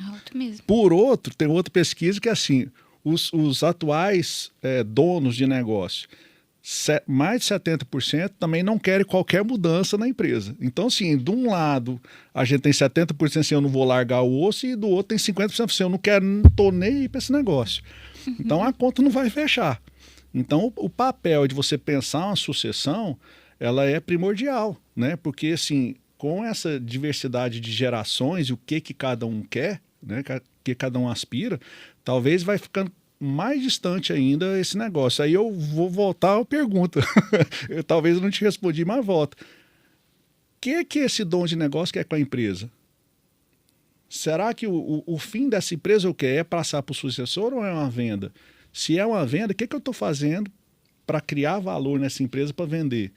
Alto mesmo. Por outro, tem outra pesquisa que é assim, os atuais donos de negócio, mais de 70% também não querem qualquer mudança na empresa. Então, assim, de um lado, a gente tem 70% assim, eu não vou largar o osso, e do outro tem 50% assim, eu não quero, não tô nem aí para esse negócio. Então, a conta não vai fechar. Então, o papel de você pensar uma sucessão, ela é primordial, né? Porque, assim, com essa diversidade de gerações e o que cada um quer, né? O que cada um aspira, talvez vai ficando mais distante ainda esse negócio. Aí eu vou voltar à pergunta. Talvez eu não te respondi, mas volta. O que esse dono de negócio quer com a empresa? Será que o fim dessa empresa é o que? É passar para o sucessor ou é uma venda? Se é uma venda, o que eu estou fazendo para criar valor nessa empresa para vender?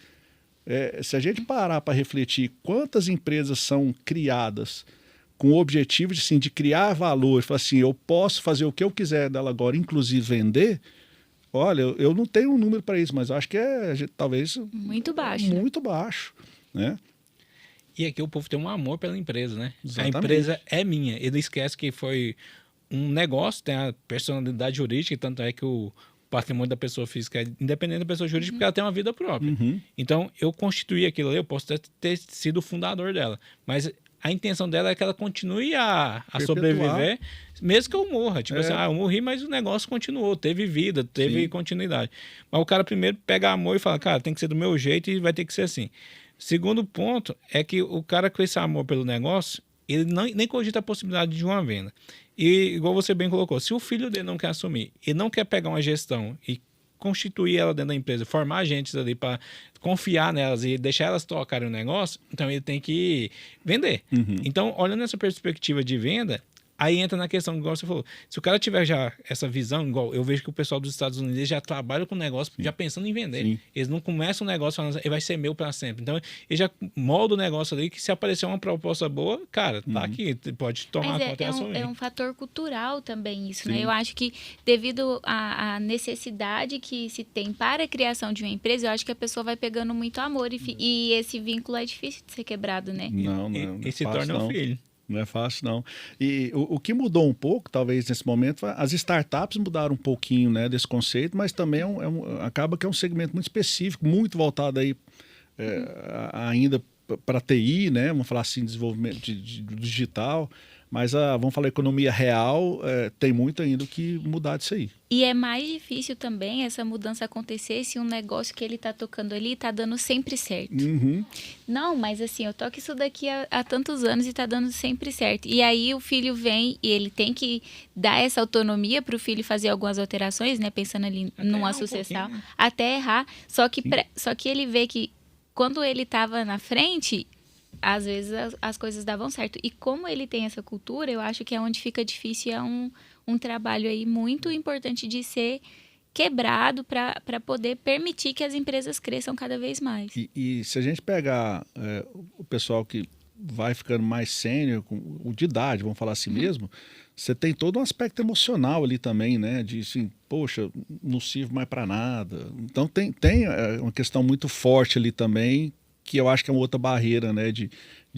Se a gente parar para refletir quantas empresas são criadas com o objetivo de criar valor, falar assim, eu posso fazer o que eu quiser dela agora, inclusive vender, olha, eu não tenho um número para isso, mas eu acho que talvez... Muito baixo. Muito baixo, né? E aqui o povo tem um amor pela empresa, né? Exatamente. A empresa é minha. Ele esquece que foi um negócio, tem a personalidade jurídica, tanto é que o patrimônio da pessoa física é independente da pessoa jurídica, porque ela tem uma vida própria. Então, eu constituí aquilo ali, eu posso ter sido o fundador dela, mas a intenção dela é que ela continue a sobreviver, mesmo que eu morra. Tipo assim, eu morri, mas o negócio continuou, teve vida, teve continuidade. Mas o cara primeiro pega amor e fala, cara, tem que ser do meu jeito e vai ter que ser assim. Segundo ponto é que o cara com esse amor pelo negócio, ele nem cogita a possibilidade de uma venda. E, igual você bem colocou, se o filho dele não quer assumir e não quer pegar uma gestão e constituir ela dentro da empresa, formar agentes ali para confiar nelas e deixar elas tocarem o negócio, então ele tem que vender. Então, olhando essa perspectiva de venda, aí entra na questão, igual você falou, se o cara tiver já essa visão, igual eu vejo que o pessoal dos Estados Unidos já trabalha com o negócio já pensando em vender. Sim. Eles não começam o negócio falando, ele vai ser meu para sempre. Então, ele já molda o negócio ali, que se aparecer uma proposta boa, cara, tá aqui, pode tomar conta e assumir. É um fator cultural também isso, Sim. né? Eu acho que devido à necessidade que se tem para a criação de uma empresa, eu acho que a pessoa vai pegando muito amor e esse vínculo é difícil de ser quebrado, né? Não E se fácil, torna um filho. Não é fácil, não. E o que mudou um pouco, talvez, nesse momento, as startups mudaram um pouquinho, né, desse conceito, mas também acaba que é um segmento muito específico, muito voltado aí, ainda para TI, né, vamos falar assim, desenvolvimento do digital, mas vamos falar economia real, tem muito ainda o que mudar disso aí. E é mais difícil também essa mudança acontecer se um negócio que ele está tocando ali está dando sempre certo. Não, mas assim, eu toco isso daqui há tantos anos e está dando sempre certo. E aí o filho vem e ele tem que dar essa autonomia para o filho fazer algumas alterações, né? Pensando ali numa sucessão, até errar. Só que ele vê que quando ele estava na frente, às vezes as coisas davam certo. E como ele tem essa cultura, eu acho que é onde fica difícil, é um trabalho aí muito importante de ser quebrado para poder permitir que as empresas cresçam cada vez mais. E se a gente pegar o pessoal que vai ficando mais sênior, o de idade, vamos falar assim mesmo, você tem todo um aspecto emocional ali também, né? De assim, poxa, não sirvo mais para nada. Então tem uma questão muito forte ali também, que eu acho que é uma outra barreira, né? De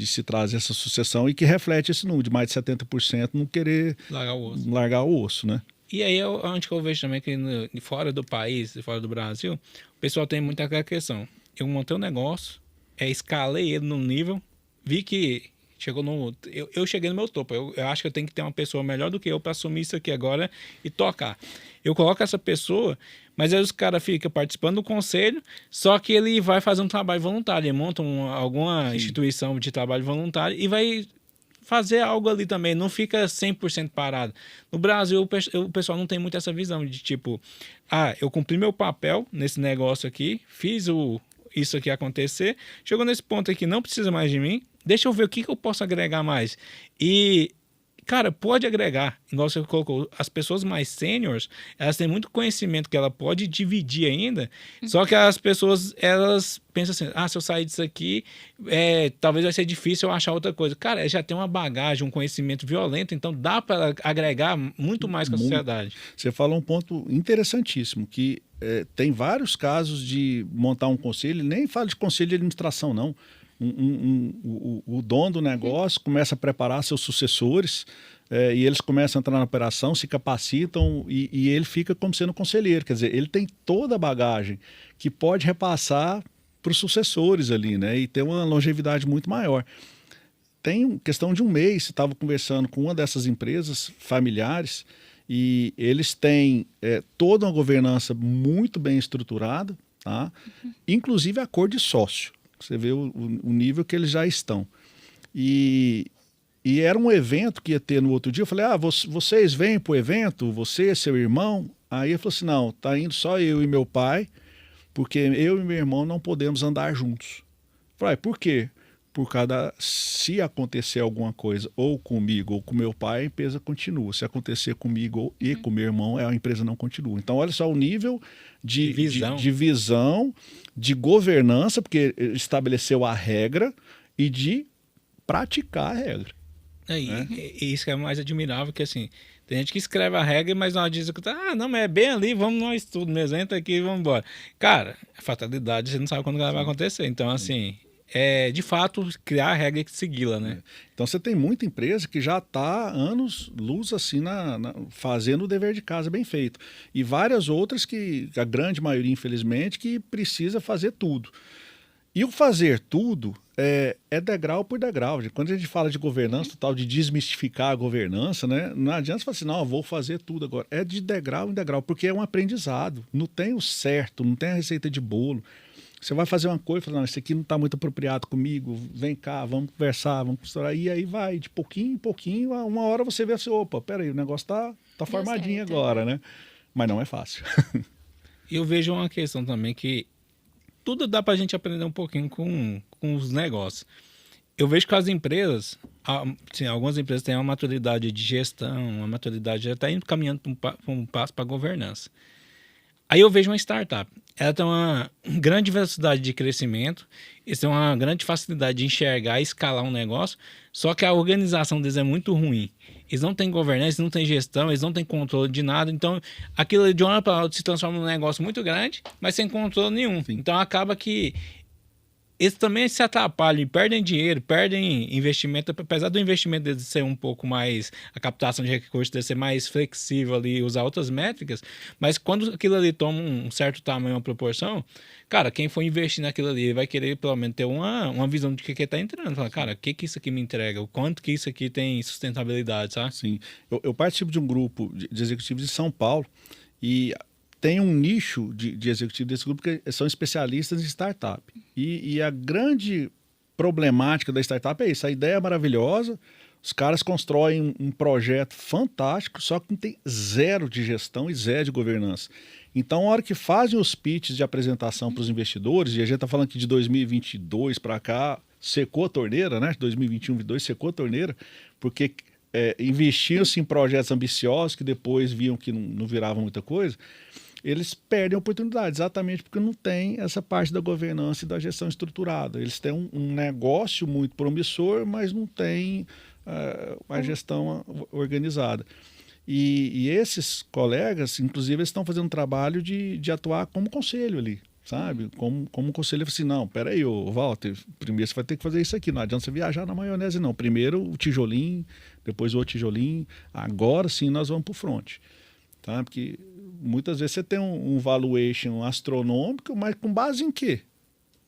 se trazer essa sucessão e que reflete esse número de mais de 70% não querer largar o osso, né? E aí, onde que eu vejo também que fora do país, fora do Brasil, o pessoal tem muita aquela questão. Eu montei um negócio, escalei ele num nível, vi que chegou no... Eu cheguei no meu topo. Eu acho que eu tenho que ter uma pessoa melhor do que eu para assumir isso aqui agora e tocar. Eu coloco essa pessoa, mas aí os caras ficam participando do conselho, só que ele vai fazer um trabalho voluntário. Ele monta alguma instituição de trabalho voluntário e vai fazer algo ali também, não fica 100% parado. No Brasil, o pessoal não tem muito essa visão de tipo, eu cumpri meu papel nesse negócio aqui, fiz isso aqui acontecer, chegou nesse ponto aqui, não precisa mais de mim, deixa eu ver o que eu posso agregar mais. E, cara, pode agregar, igual você colocou, as pessoas mais sêniores, elas têm muito conhecimento que ela pode dividir ainda, só que as pessoas, elas pensam assim, se eu sair disso aqui, talvez vai ser difícil eu achar outra coisa. Cara, já tem uma bagagem, um conhecimento violento, então dá para agregar muito mais com a sociedade. Você falou um ponto interessantíssimo, que tem vários casos de montar um conselho, nem falo de conselho de administração, não. O dono do negócio começa a preparar seus sucessores e eles começam a entrar na operação, se capacitam e ele fica como sendo conselheiro. Quer dizer, ele tem toda a bagagem que pode repassar para os sucessores ali, né? E ter uma longevidade muito maior. Tem questão de um mês, você estava conversando com uma dessas empresas familiares e eles têm toda uma governança muito bem estruturada, tá? Inclusive a cor de sócio. Você vê o nível que eles já estão. E era um evento que ia ter no outro dia. Eu falei, vocês vêm para o evento? Você, seu irmão? Aí ele falou assim, não, tá indo só eu e meu pai, porque eu e meu irmão não podemos andar juntos. Eu falei, por quê? Se acontecer alguma coisa ou comigo ou com meu pai, a empresa continua. Se acontecer comigo e com meu irmão, a empresa não continua. Então, olha só o nível de visão, de governança, porque estabeleceu a regra e de praticar a regra. E isso que é mais admirável, que assim, tem gente que escreve a regra, mas não diz que não, mas é bem ali, vamos nós tudo mesmo, entra aqui e vamos embora. Cara, fatalidade, você não sabe quando ela vai acontecer. Então, assim, de fato, criar a regra e segui-la, né? Então, você tem muita empresa que já está anos-luz assim, fazendo o dever de casa bem feito. E várias outras que, a grande maioria, infelizmente, que precisa fazer tudo. E o fazer tudo é degrau por degrau. Quando a gente fala de governança, tal, de desmistificar a governança, né? Não adianta você falar assim, não, eu vou fazer tudo agora. É de degrau em degrau, porque é um aprendizado. Não tem o certo, não tem a receita de bolo. Você vai fazer uma coisa e fala, não, isso aqui não está muito apropriado comigo, vem cá, vamos conversar, vamos costurar. E aí vai, de pouquinho em pouquinho, uma hora você vê assim, opa, peraí, o negócio tá formadinho agora, né? Mas não é fácil. E eu vejo uma questão também que tudo dá para a gente aprender um pouquinho com os negócios. Eu vejo que as empresas, sim, algumas empresas têm uma maturidade de gestão, uma maturidade já está indo caminhando para um passo para a governança. Aí eu vejo uma startup. Ela tem uma grande velocidade de crescimento, eles têm uma grande facilidade de enxergar e escalar um negócio, só que a organização deles é muito ruim. Eles não têm governança, não têm gestão, eles não têm controle de nada. Então, aquilo de uma hora para outra se transforma num negócio muito grande, mas sem controle nenhum. Sim. Então, acaba que eles também se atrapalham e perdem dinheiro, perdem investimento, apesar do investimento deles ser um pouco mais, a captação de recursos deve ser mais flexível ali, usar outras métricas, mas quando aquilo ali toma um certo tamanho, uma proporção, cara, quem for investir naquilo ali vai querer pelo menos ter uma visão de que está entrando. Fala, cara, o que isso aqui me entrega? O quanto que isso aqui tem sustentabilidade, sabe? Sim. Eu participo de um grupo de executivos de São Paulo e tem um nicho de executivo desse grupo que são especialistas em startup. E a grande problemática da startup é isso. A ideia é maravilhosa, os caras constroem um projeto fantástico, só que não tem zero de gestão e zero de governança. Então, a hora que fazem os pitches de apresentação para os investidores, e a gente está falando que de 2022 para cá, secou a torneira, né? 2021, 2022 secou a torneira, porque investiam-se em projetos ambiciosos que depois viam que não viravam muita coisa. eles perdem a oportunidade, exatamente porque não tem essa parte da governança e da gestão estruturada. Eles têm um negócio muito promissor, mas não tem a gestão organizada. E esses colegas, inclusive, eles estão fazendo um trabalho de atuar como conselho ali, sabe? Como conselho, assim, não, peraí, Walter, primeiro você vai ter que fazer isso aqui, não adianta você viajar na maionese, não. Primeiro o tijolinho, depois o outro tijolinho, agora sim nós vamos para o front. Tá? Porque muitas vezes você tem um valuation astronômico, mas com base em quê?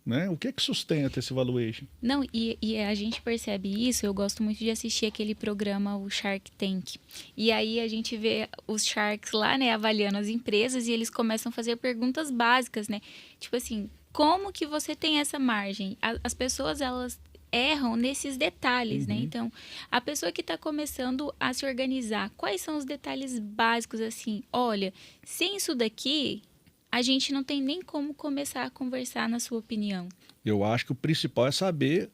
Né? O que sustenta esse valuation? Não, e a gente percebe isso, eu gosto muito de assistir aquele programa, o Shark Tank. E aí a gente vê os Sharks lá, né, avaliando as empresas e eles começam a fazer perguntas básicas, né? Tipo assim, como que você tem essa margem? As pessoas, elas erram nesses detalhes, né? Então, a pessoa que está começando a se organizar, quais são os detalhes básicos, assim? Olha, sem isso daqui, a gente não tem nem como começar a conversar, na sua opinião. Eu acho que o principal é saber,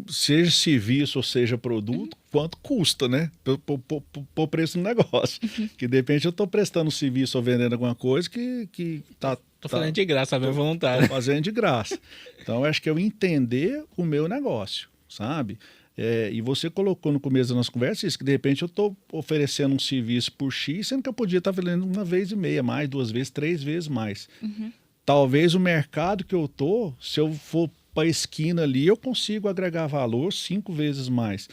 seja serviço ou seja produto, quanto custa, né? Por preço do negócio. Que de repente eu estou prestando serviço ou vendendo alguma coisa que tá... Tô fazendo de graça, meu voluntário. Tô fazendo de graça. Então, eu acho que é eu entender o meu negócio, sabe? E você colocou no começo da nossa conversa isso, que de repente eu estou oferecendo um serviço por X, sendo que eu podia estar vendendo uma vez e meia mais, 2 vezes, 3 vezes mais. Talvez o mercado que eu estou, se eu for para a esquina ali, eu consigo agregar valor 5 vezes mais.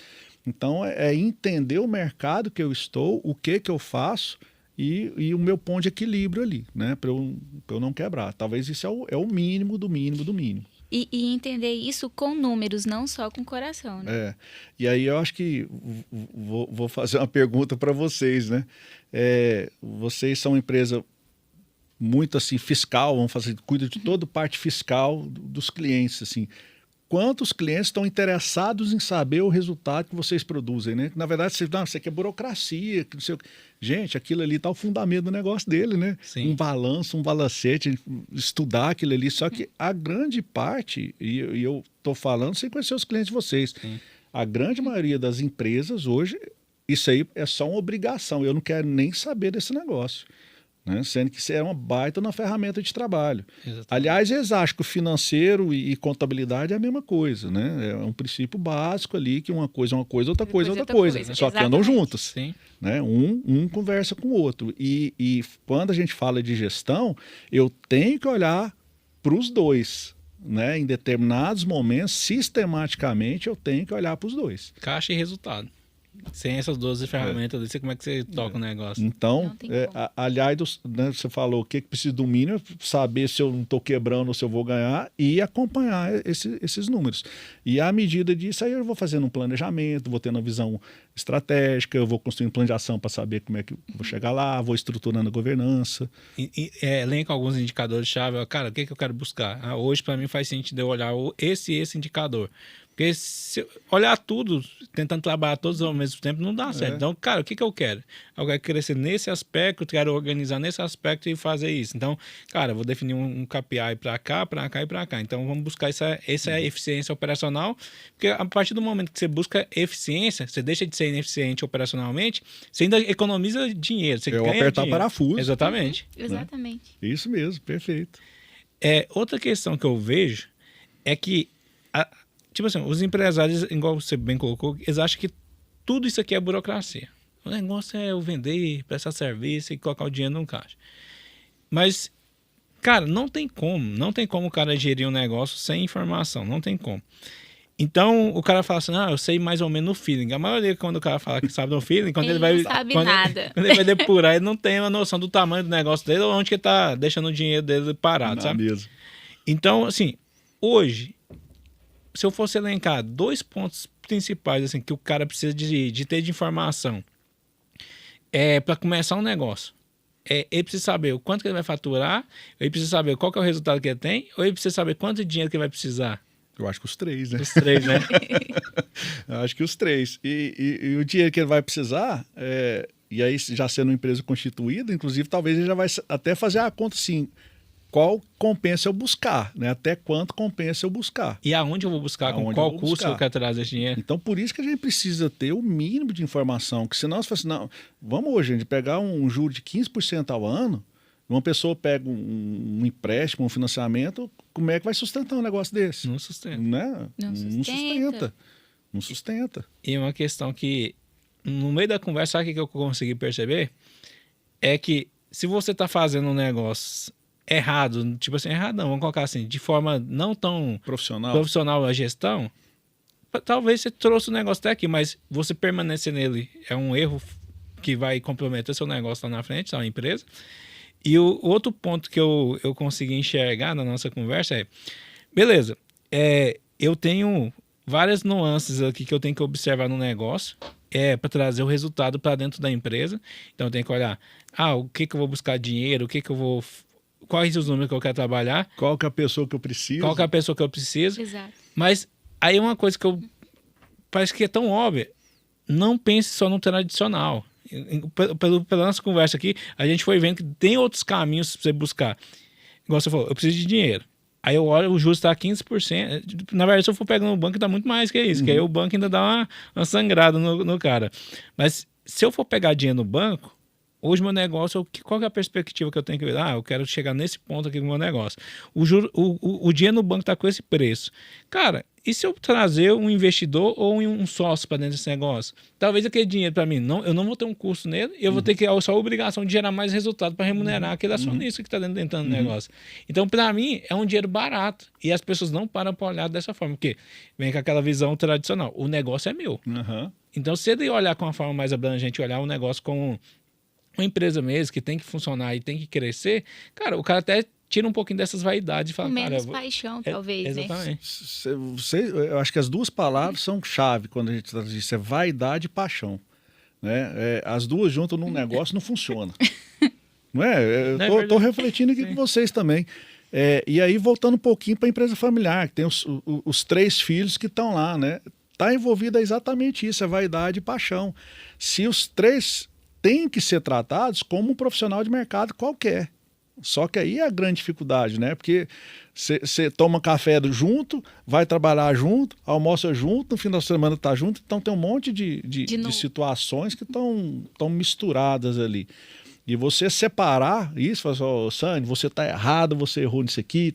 Então, é entender o mercado que eu estou, o que eu faço, e o meu ponto de equilíbrio ali, né? Para eu não quebrar. Talvez isso é o mínimo do mínimo do mínimo. E entender isso com números, não só com coração, né? E aí eu acho que vou fazer uma pergunta para vocês, né? Vocês são uma empresa muito assim fiscal, cuida de toda a parte fiscal dos clientes, assim. Quantos clientes estão interessados em saber o resultado que vocês produzem, né? Na verdade, você quer burocracia, que não sei o... Gente, aquilo ali está o fundamento do negócio dele, né? Sim. Um balanço, um balancete, estudar aquilo ali. Só que a grande parte, e eu estou falando sem conhecer os clientes de vocês, a grande maioria das empresas hoje, isso aí é só uma obrigação. Eu não quero nem saber desse negócio. Né? Sendo que isso é uma baita na ferramenta de trabalho. Exatamente. Aliás, eles acham que o financeiro e contabilidade é a mesma coisa, né? É um princípio básico ali, que uma coisa é uma coisa, outra coisa é outra coisa. Só que andam juntos. Sim. Né? Um conversa com o outro. E quando a gente fala de gestão, eu tenho que olhar para os dois. Né? Em determinados momentos, sistematicamente, eu tenho que olhar para os dois. Caixa e resultado. Sem essas 12 ferramentas, não sei como é que você toca o negócio. Então, aliás, né, você falou o que precisa do mínimo, saber se eu não estou quebrando ou se eu vou ganhar e acompanhar esses números. E à medida disso, aí eu vou fazendo um planejamento, vou tendo uma visão estratégica, eu vou construindo um plano de ação para saber como é que eu vou chegar lá, vou estruturando a governança. Elenca alguns indicadores-chave. Cara, o que eu quero buscar? Hoje, para mim, faz sentido eu olhar esse indicador. Porque se olhar tudo, tentando trabalhar todos ao mesmo tempo, não dá certo. Então, cara, o que eu quero? Eu quero crescer nesse aspecto, quero organizar nesse aspecto e fazer isso. Então, cara, eu vou definir um KPI para cá e para cá. Então, vamos buscar essa eficiência operacional, porque a partir do momento que você busca eficiência, você deixa de ser ineficiente operacionalmente, você ainda economiza dinheiro. Você ganha apertar dinheiro. parafuso. Exatamente. Exatamente. Isso mesmo, perfeito. Outra questão que eu vejo é que tipo assim, os empresários, igual você bem colocou, eles acham que tudo isso aqui é burocracia. O negócio é eu vender, prestar serviço e colocar o dinheiro no caixa. Mas, cara, não tem como o cara gerir um negócio sem informação, não tem como. Então, o cara fala assim, eu sei mais ou menos no feeling. A maioria, quando o cara fala que sabe no feeling, quando ele vai... Não sabe nada. Quando ele vai depurar, ele não tem uma noção do tamanho do negócio dele ou onde que ele tá deixando o dinheiro dele parado, sabe? Mesmo. Então, assim, hoje... Se eu fosse elencar 2 pontos principais assim, que o cara precisa de ter de informação para começar um negócio, ele precisa saber o quanto que ele vai faturar, ele precisa saber qual que é o resultado que ele tem, ou ele precisa saber quanto dinheiro que ele vai precisar. Eu acho que os 3, né? Os 3, né? Eu acho que os 3. E o dinheiro que ele vai precisar, e aí já sendo uma empresa constituída, inclusive, talvez ele já vai até fazer a conta assim, qual compensa eu buscar, né? Até quanto compensa eu buscar. E aonde eu vou buscar, com qual custo eu quero trazer esse dinheiro. Então, por isso que a gente precisa ter o mínimo de informação, que senão você fala assim, não, vamos hoje, gente, pegar um juro de 15% ao ano, Uma pessoa pega um empréstimo, um financiamento, como é que vai sustentar um negócio desse? Não sustenta. Né? Não Sustenta. Não sustenta. E uma questão que, no meio da conversa, sabe o que eu consegui perceber? É que se você está fazendo um negócio errado, tipo assim, errado não, vamos colocar assim, de forma não tão profissional a gestão, talvez você trouxe o negócio até aqui, mas você permanecer nele é um erro que vai comprometer seu negócio lá na frente, a empresa. E o outro ponto que eu consegui enxergar na nossa conversa é, beleza, eu tenho várias nuances aqui que eu tenho que observar no negócio para trazer o resultado para dentro da empresa. Então eu tenho que olhar, o que eu vou buscar dinheiro, quais os números que eu quero trabalhar. Qual que é a pessoa que eu preciso. Qual que é a pessoa que eu preciso. Exato. Mas aí uma coisa que parece que é tão óbvia, não pense só no tradicional. Pela nossa conversa aqui, a gente foi vendo que tem outros caminhos para você buscar. Igual você falou, eu preciso de dinheiro. Aí eu olho, o juros está 15%. Na verdade, se eu for pegar no banco, dá muito mais que isso. Que aí o banco ainda dá uma sangrada no cara. Mas se eu for pegar dinheiro no banco, hoje meu negócio, qual que é a perspectiva que eu tenho que ver? Eu quero chegar nesse ponto aqui com o meu negócio. O dinheiro no banco está com esse preço. Cara, e se eu trazer um investidor ou um sócio para dentro desse negócio? Talvez aquele dinheiro para mim, eu não vou ter um custo nele, eu vou ter só a obrigação de gerar mais resultado para remunerar aquele acionista que está dentro do negócio. Então, para mim, é um dinheiro barato. E as pessoas não param para olhar dessa forma, porque vem com aquela visão tradicional. O negócio é meu. Então, se ele olhar com uma forma mais abrangente, olhar o negócio com uma empresa mesmo que tem que funcionar e tem que crescer, cara, o cara até tira um pouquinho dessas vaidades e fala, menos paixão, talvez, exatamente. Né? Eu acho que as duas palavras são chave quando a gente traz isso, é vaidade e paixão. Né? As duas juntas num negócio não funciona. Não é? Eu tô refletindo aqui com vocês também. E aí, voltando um pouquinho para a empresa familiar, que tem os 3 filhos que estão lá, né? Está envolvida exatamente isso, é vaidade e paixão. Se os 3 têm que ser tratados como um profissional de mercado qualquer. Só que aí é a grande dificuldade, né? Porque você toma café junto, vai trabalhar junto, almoça junto, no fim da semana está junto, então tem um monte de situações que estão misturadas ali. E você separar isso, falar assim, Sânio, você está errado, você errou nisso aqui,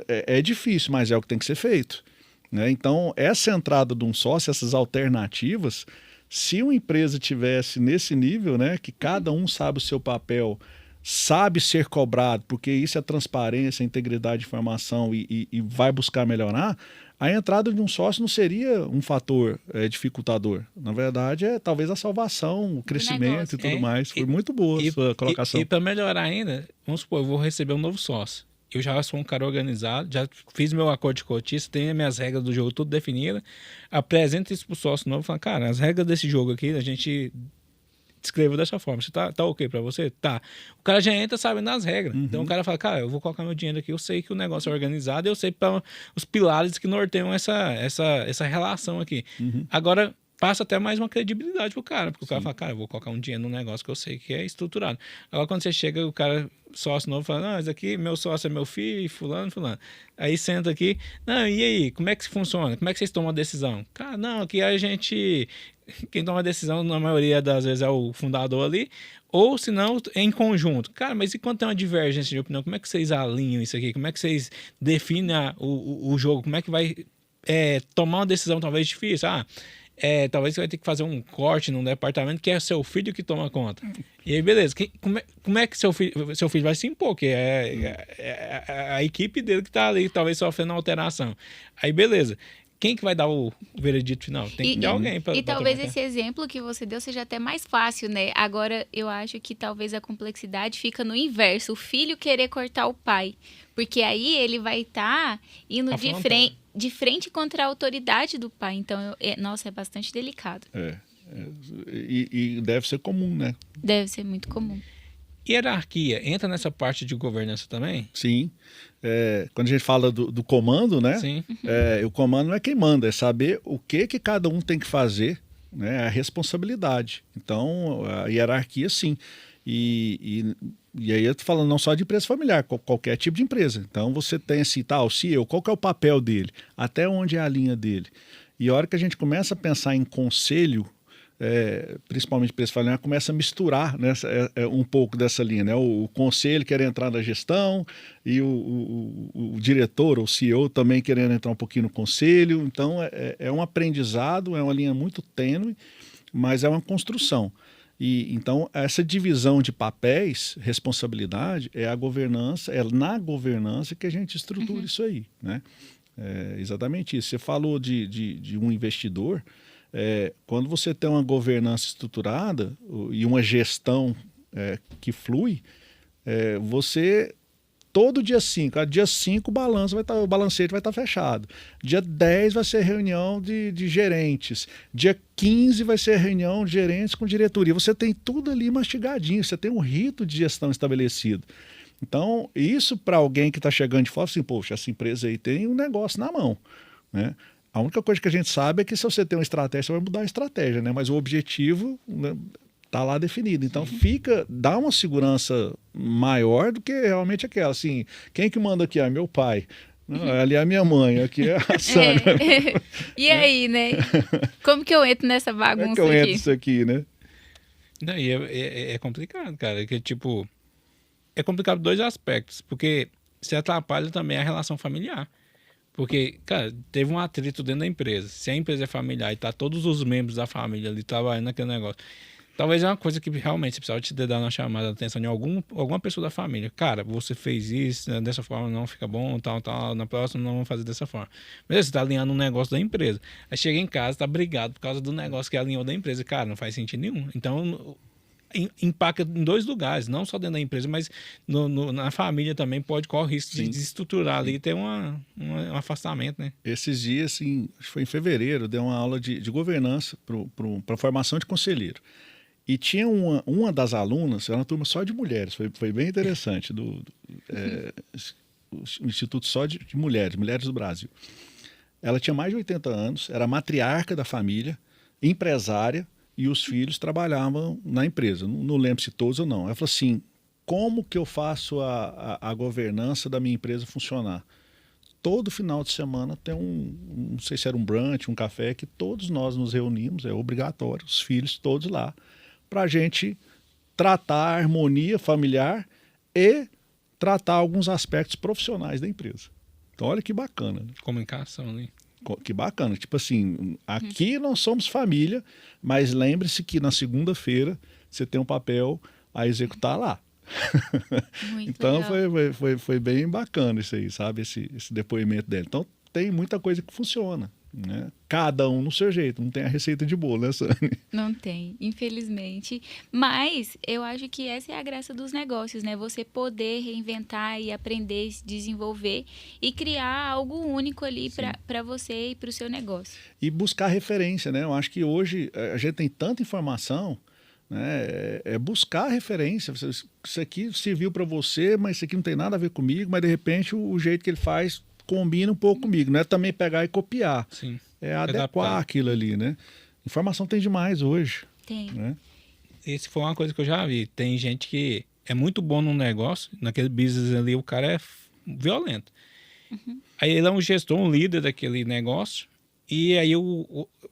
é difícil, mas é o que tem que ser feito. Né? Então, essa entrada de um sócio, essas alternativas, se uma empresa tivesse nesse nível, né, que cada um sabe o seu papel, sabe ser cobrado, porque isso é transparência, integridade de informação e vai buscar melhorar, a entrada de um sócio não seria um fator dificultador. Na verdade, talvez a salvação, o crescimento e tudo mais. Foi muito boa a sua colocação. E para melhorar ainda, vamos supor, eu vou receber um novo sócio. Eu já sou um cara organizado, já fiz meu acordo de cotista, tenho as minhas regras do jogo tudo definidas, apresento isso pro sócio novo e falo, cara, as regras desse jogo aqui, a gente descreveu dessa forma. Você tá ok pra você? Tá. O cara já entra sabendo das regras. Então o cara fala, cara, eu vou colocar meu dinheiro aqui, eu sei que o negócio é organizado, eu sei os pilares que norteiam essa relação aqui. Agora, passa até mais uma credibilidade pro cara, porque o cara fala, cara, eu vou colocar um dinheiro num negócio que eu sei que é estruturado. Agora, quando você chega, o cara, sócio novo, fala, não, esse aqui, meu sócio é meu filho, fulano. Aí senta aqui, não, e aí, como é que funciona? Como é que vocês tomam a decisão? Cara, não, aqui a gente, quem toma a decisão, na maioria das vezes, é o fundador ali, ou se não, em conjunto. Cara, mas e quando tem uma divergência de opinião, como é que vocês alinham isso aqui? Como é que vocês definem o jogo? Como é que vai tomar uma decisão talvez difícil? Talvez você vai ter que fazer um corte num departamento que é seu filho que toma conta. E aí, beleza. Como é que seu filho vai se impor? Que é a equipe dele que está ali, talvez sofrendo alteração. Aí, beleza. Quem que vai dar o veredito final? Tem que ter alguém para. E talvez esse exemplo que você deu seja até mais fácil, né? Agora, eu acho que talvez a complexidade fica no inverso. O filho querer cortar o pai. Porque aí ele vai estar indo de frente contra a autoridade do pai. Então, nossa, é bastante delicado. E deve ser comum, né? Deve ser muito comum. Hierarquia entra nessa parte de governança também? Sim. Quando a gente fala do comando, né? Sim. O comando não é quem manda, é saber o que cada um tem que fazer, né? A responsabilidade. Então, a hierarquia, sim. E aí eu tô falando não só de empresa familiar, qualquer tipo de empresa. Então você tem assim, o CEO, qual que é o papel dele? Até onde é a linha dele? E a hora que a gente começa a pensar em conselho, principalmente preço familiar, começa a misturar, né, um pouco dessa linha, né? O conselho quer entrar na gestão e o diretor, ou CEO, também querendo entrar um pouquinho no conselho. Então, é um aprendizado, é uma linha muito tênue, mas é uma construção. E então, essa divisão de papéis, responsabilidade, é a governança, é na governança que a gente estrutura isso aí, né? É exatamente isso. Você falou de um investidor. Quando você tem uma governança estruturada e uma gestão que flui, você, todo dia 5, a dia 5 o balancete vai estar fechado. Dia 10 vai ser reunião de gerentes. Dia 15 vai ser reunião de gerentes com diretoria. Você tem tudo ali mastigadinho, você tem um rito de gestão estabelecido. Então, isso para alguém que está chegando de fora, assim, poxa, essa empresa aí tem um negócio na mão, né? A única coisa que a gente sabe é que se você tem uma estratégia, você vai mudar a estratégia, né? Mas o objetivo, né, tá lá definido. Então dá uma segurança maior do que realmente aquela. Assim, quem que manda aqui? Meu pai. Não, ali é a minha mãe, aqui é a Sânia. E aí, né? Como que eu entro nessa bagunça Como é que eu entro aqui? isso aqui, né? Não, e é complicado, cara. Que, tipo, é complicado dois aspectos. Porque se atrapalha também a relação familiar. Porque, cara, teve um atrito dentro da empresa. Se a empresa é familiar e tá todos os membros da família ali trabalhando naquele negócio, talvez é uma coisa que realmente você precisava te dar uma chamada de atenção de alguma pessoa da família. Cara, você fez isso, né, dessa forma não fica bom, tal. Na próxima não vamos fazer dessa forma. Beleza, você tá alinhando um negócio da empresa. Aí chega em casa, tá brigado por causa do negócio que alinhou da empresa. Cara, não faz sentido nenhum. Então, impacta em dois lugares, não só dentro da empresa, mas na família também pode correr o risco de desestruturar ali e ter um afastamento, né? Esses dias, assim, acho que foi em fevereiro, deu uma aula de governança para formação de conselheiro. E tinha uma das alunas, era uma turma só de mulheres, foi bem interessante, o Instituto só de mulheres do Brasil. Ela tinha mais de 80 anos, era matriarca da família, empresária, e os filhos trabalhavam na empresa. Não lembro se todos ou não. Ela falou assim, como que eu faço a governança da minha empresa funcionar? Todo final de semana tem não sei se era um brunch, um café, que todos nós nos reunimos, é obrigatório, os filhos todos lá, para a gente tratar a harmonia familiar e tratar alguns aspectos profissionais da empresa. Então, olha que bacana. Né? Comunicação, né? Que bacana. Tipo assim, aqui nós somos família, mas lembre-se que na segunda-feira você tem um papel a executar lá. Então foi bem bacana isso aí, sabe? Esse depoimento dele. Então tem muita coisa que funciona, né? Cada um no seu jeito, não tem a receita de bolo, né, Sânia? Não tem, infelizmente. Mas eu acho que essa é a graça dos negócios, né? Você poder reinventar e aprender, se desenvolver e criar algo único ali para você e para o seu negócio. E buscar referência, né? Eu acho que hoje a gente tem tanta informação, né? É buscar referência. Isso aqui serviu para você, mas isso aqui não tem nada a ver comigo, mas de repente o jeito que ele faz combina um pouco comigo. Não é também pegar e copiar. Sim. É adequar aquilo ali, né? Informação tem demais hoje. Tem. Né? Esse foi uma coisa que eu já vi. Tem gente que é muito bom num negócio, naquele business ali o cara é violento. Aí ele é um gestor, um líder daquele negócio, e aí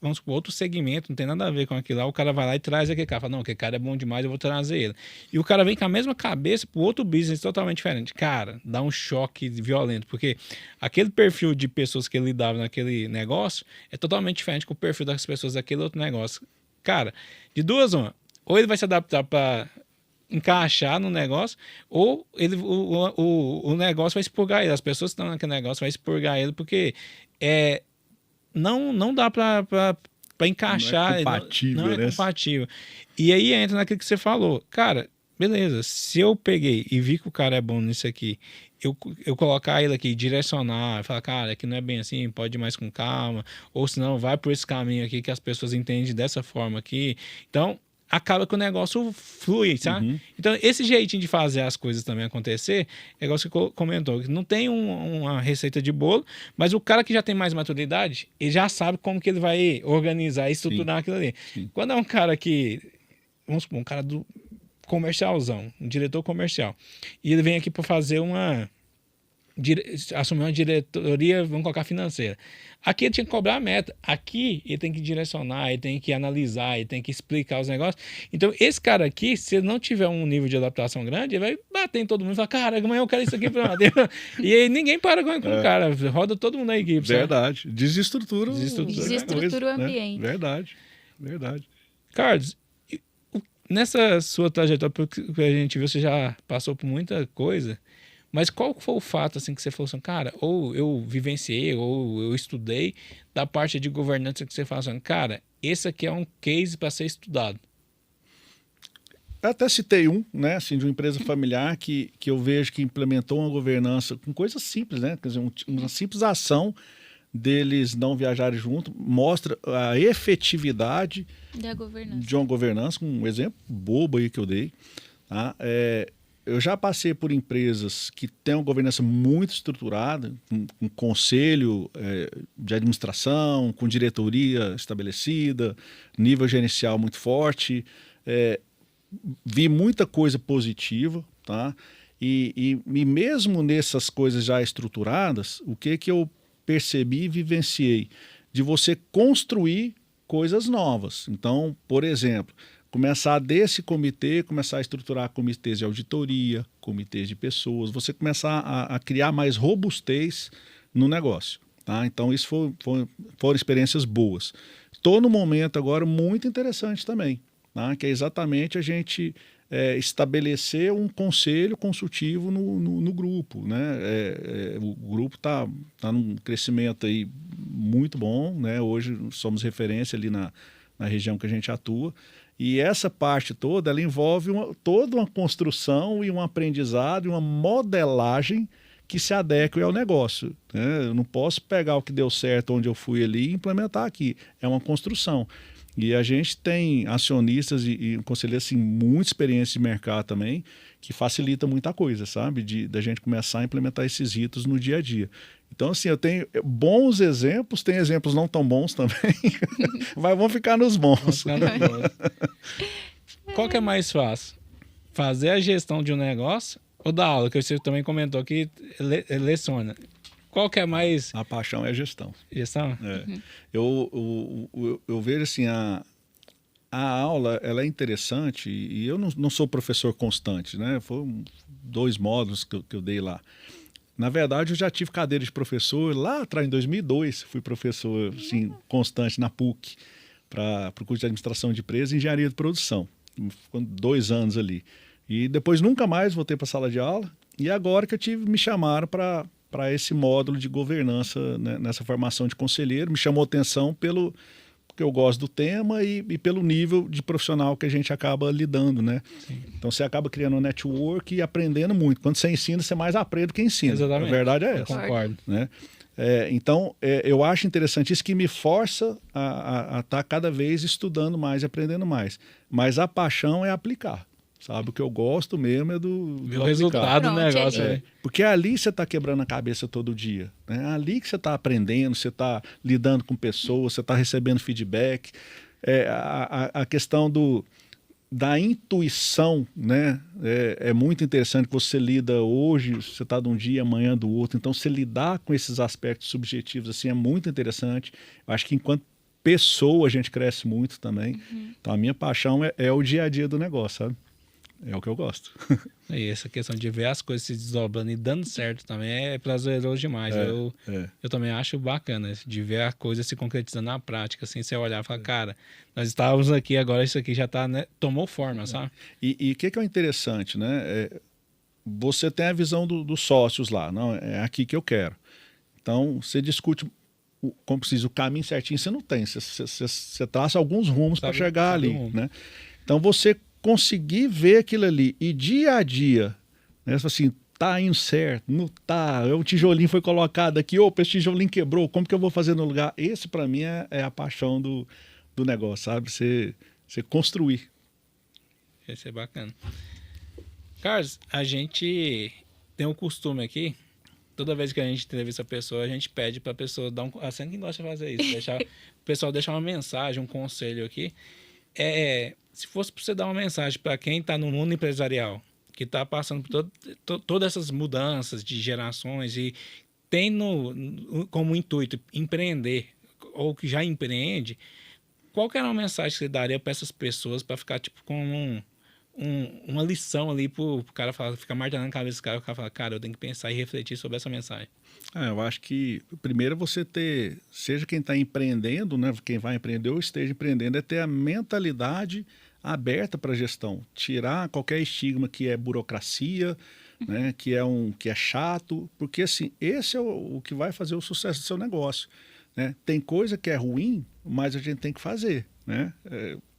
vamos supor, outro segmento, não tem nada a ver com aquilo lá, o cara vai lá e traz aquele cara, fala, não, aquele cara é bom demais, eu vou trazer ele. E o cara vem com a mesma cabeça pro outro business totalmente diferente. Cara, dá um choque violento, porque aquele perfil de pessoas que ele lidava naquele negócio é totalmente diferente com o perfil das pessoas daquele outro negócio. Cara, de duas uma, ou ele vai se adaptar para encaixar no negócio, ou o negócio vai expurgar ele, as pessoas que estão naquele negócio vai expurgar ele, porque não dá para encaixar. Não é compatível, não é compatível. E aí entra naquilo que você falou. Cara, beleza, se eu peguei e vi que o cara é bom nisso aqui, eu colocar ele aqui, direcionar, falar, cara, aqui não é bem assim, pode ir mais com calma, ou senão vai por esse caminho aqui que as pessoas entendem dessa forma aqui. Então, acaba que o negócio flui, sabe? Então, esse jeitinho de fazer as coisas também acontecer, é igual você comentou, que não tem uma receita de bolo, mas o cara que já tem mais maturidade, ele já sabe como que ele vai organizar e estruturar aquilo ali. Quando é um cara que, vamos supor, um cara do comercialzão, um diretor comercial, e ele vem aqui para fazer assumir uma diretoria, vamos colocar financeira. Aqui ele tinha que cobrar a meta. Aqui ele tem que direcionar, ele tem que analisar, ele tem que explicar os negócios. Então, esse cara aqui, se ele não tiver um nível de adaptação grande, ele vai bater em todo mundo e falar, cara, amanhã eu quero isso aqui pra E aí ninguém para com o cara, roda todo mundo na equipe. Verdade. Desestrutura o ambiente. Né? Verdade. Carlos, nessa sua trajetória, porque a gente viu, você já passou por muita coisa, mas qual foi o fato assim que você falou assim, cara, ou eu vivenciei, ou eu estudei da parte de governança que você fala assim, cara, esse aqui é um case para ser estudado? Eu até citei né, assim, de uma empresa familiar que eu vejo que implementou uma governança com coisas simples, né? Quer dizer, uma simples ação deles não viajarem junto mostra a efetividade de uma governança, um exemplo bobo aí que eu dei, tá? Eu já passei por empresas que têm uma governança muito estruturada, com conselho de administração, com diretoria estabelecida, nível gerencial muito forte. Vi muita coisa positiva, tá? E mesmo nessas coisas já estruturadas, o que eu percebi e vivenciei? De você construir coisas novas. Então, por exemplo, começar desse comitê, começar a estruturar comitês de auditoria, comitês de pessoas, você começar a criar mais robustez no negócio. Tá? Então, isso foram experiências boas. Estou num momento agora muito interessante também, tá? Que é exatamente a gente estabelecer um conselho consultivo no grupo. Né? O grupo está num crescimento aí muito bom, né? Hoje somos referência ali na região que a gente atua. E essa parte toda, ela envolve toda uma construção e um aprendizado e uma modelagem que se adeque ao negócio. Né? Eu não posso pegar o que deu certo onde eu fui ali e implementar aqui. É uma construção. E a gente tem acionistas e um conselheiro assim, muito experientes de mercado também, que facilita muita coisa, sabe? Da gente começar a implementar esses ritos no dia a dia. Então, assim, eu tenho bons exemplos, tem exemplos não tão bons também, mas vamos ficar nos bons. Qual que é mais fácil? Fazer a gestão de um negócio ou dar aula? Que você também comentou que leciona. Qual que é mais... A paixão é a gestão. Gestão? Eu vejo assim, a aula ela é interessante e eu não sou professor constante, né? Foram 2 módulos que eu dei lá. Na verdade, eu já tive cadeira de professor lá atrás, em 2002, fui professor assim, constante na PUC para o curso de administração de empresas e engenharia de produção. Ficou 2 anos ali. E depois nunca mais voltei para a sala de aula. E agora que me chamaram para esse módulo de governança, né, nessa formação de conselheiro. Me chamou atenção porque eu gosto do tema e pelo nível de profissional que a gente acaba lidando, né? Sim. Então você acaba criando um network e aprendendo muito. Quando você ensina, você mais aprende do que ensina. Exatamente. A verdade é essa. Concordo. Né? Então, eu acho interessante isso, que me força a estar cada vez estudando mais e aprendendo mais. Mas a paixão é aplicar. Sabe, o que eu gosto mesmo é do resultado do negócio. Porque ali você está quebrando a cabeça todo dia. Né? Ali que você está aprendendo, você está lidando com pessoas, você está recebendo feedback. A questão da intuição, né? É muito interessante que você lida hoje, você está de um dia, amanhã do outro. Então, você lidar com esses aspectos subjetivos assim, é muito interessante. Eu acho que enquanto pessoa a gente cresce muito também. Então, a minha paixão é o dia a dia do negócio, sabe? É o que eu gosto. E essa questão de ver as coisas se desdobrando e dando certo também é prazeroso demais. Eu também acho bacana de ver a coisa se concretizando na prática, assim, você olhar e falar, cara, nós estávamos aqui, agora isso aqui já tá, né, tomou forma, sabe? E o que é interessante, né? Você tem a visão dos sócios lá, não? É aqui que eu quero. Então, você discute como precisa, o caminho certinho você não tem. Você traça alguns rumos para chegar ali, né? Então, você conseguir ver aquilo ali e dia a dia, né, assim, tá indo certo, não tá, o tijolinho foi colocado aqui, opa, esse tijolinho quebrou, como que eu vou fazer no lugar? Esse para mim é a paixão do negócio, sabe? Você construir. Isso é bacana. Carlos, a gente tem um costume aqui, toda vez que a gente entrevista a pessoa, a gente pede para a pessoa dar assim, quem gosta de fazer isso, o pessoal deixar uma mensagem, um conselho aqui. Se fosse para você dar uma mensagem para quem está no mundo empresarial, que está passando por todas essas mudanças de gerações e tem como intuito empreender, ou que já empreende, qual que era uma mensagem que você daria para essas pessoas para ficar tipo com uma lição ali para o cara falar, ficar martelando a cabeça do cara, o cara fala, cara, eu tenho que pensar e refletir sobre essa mensagem? Eu acho que primeiro você ter, seja quem está empreendendo, né, quem vai empreender ou esteja empreendendo, é ter a mentalidade aberta para a gestão, tirar qualquer estigma que é burocracia, né, que é chato, porque assim, esse é o que vai fazer o sucesso do seu negócio, né? Tem coisa que é ruim, mas a gente tem que fazer, né?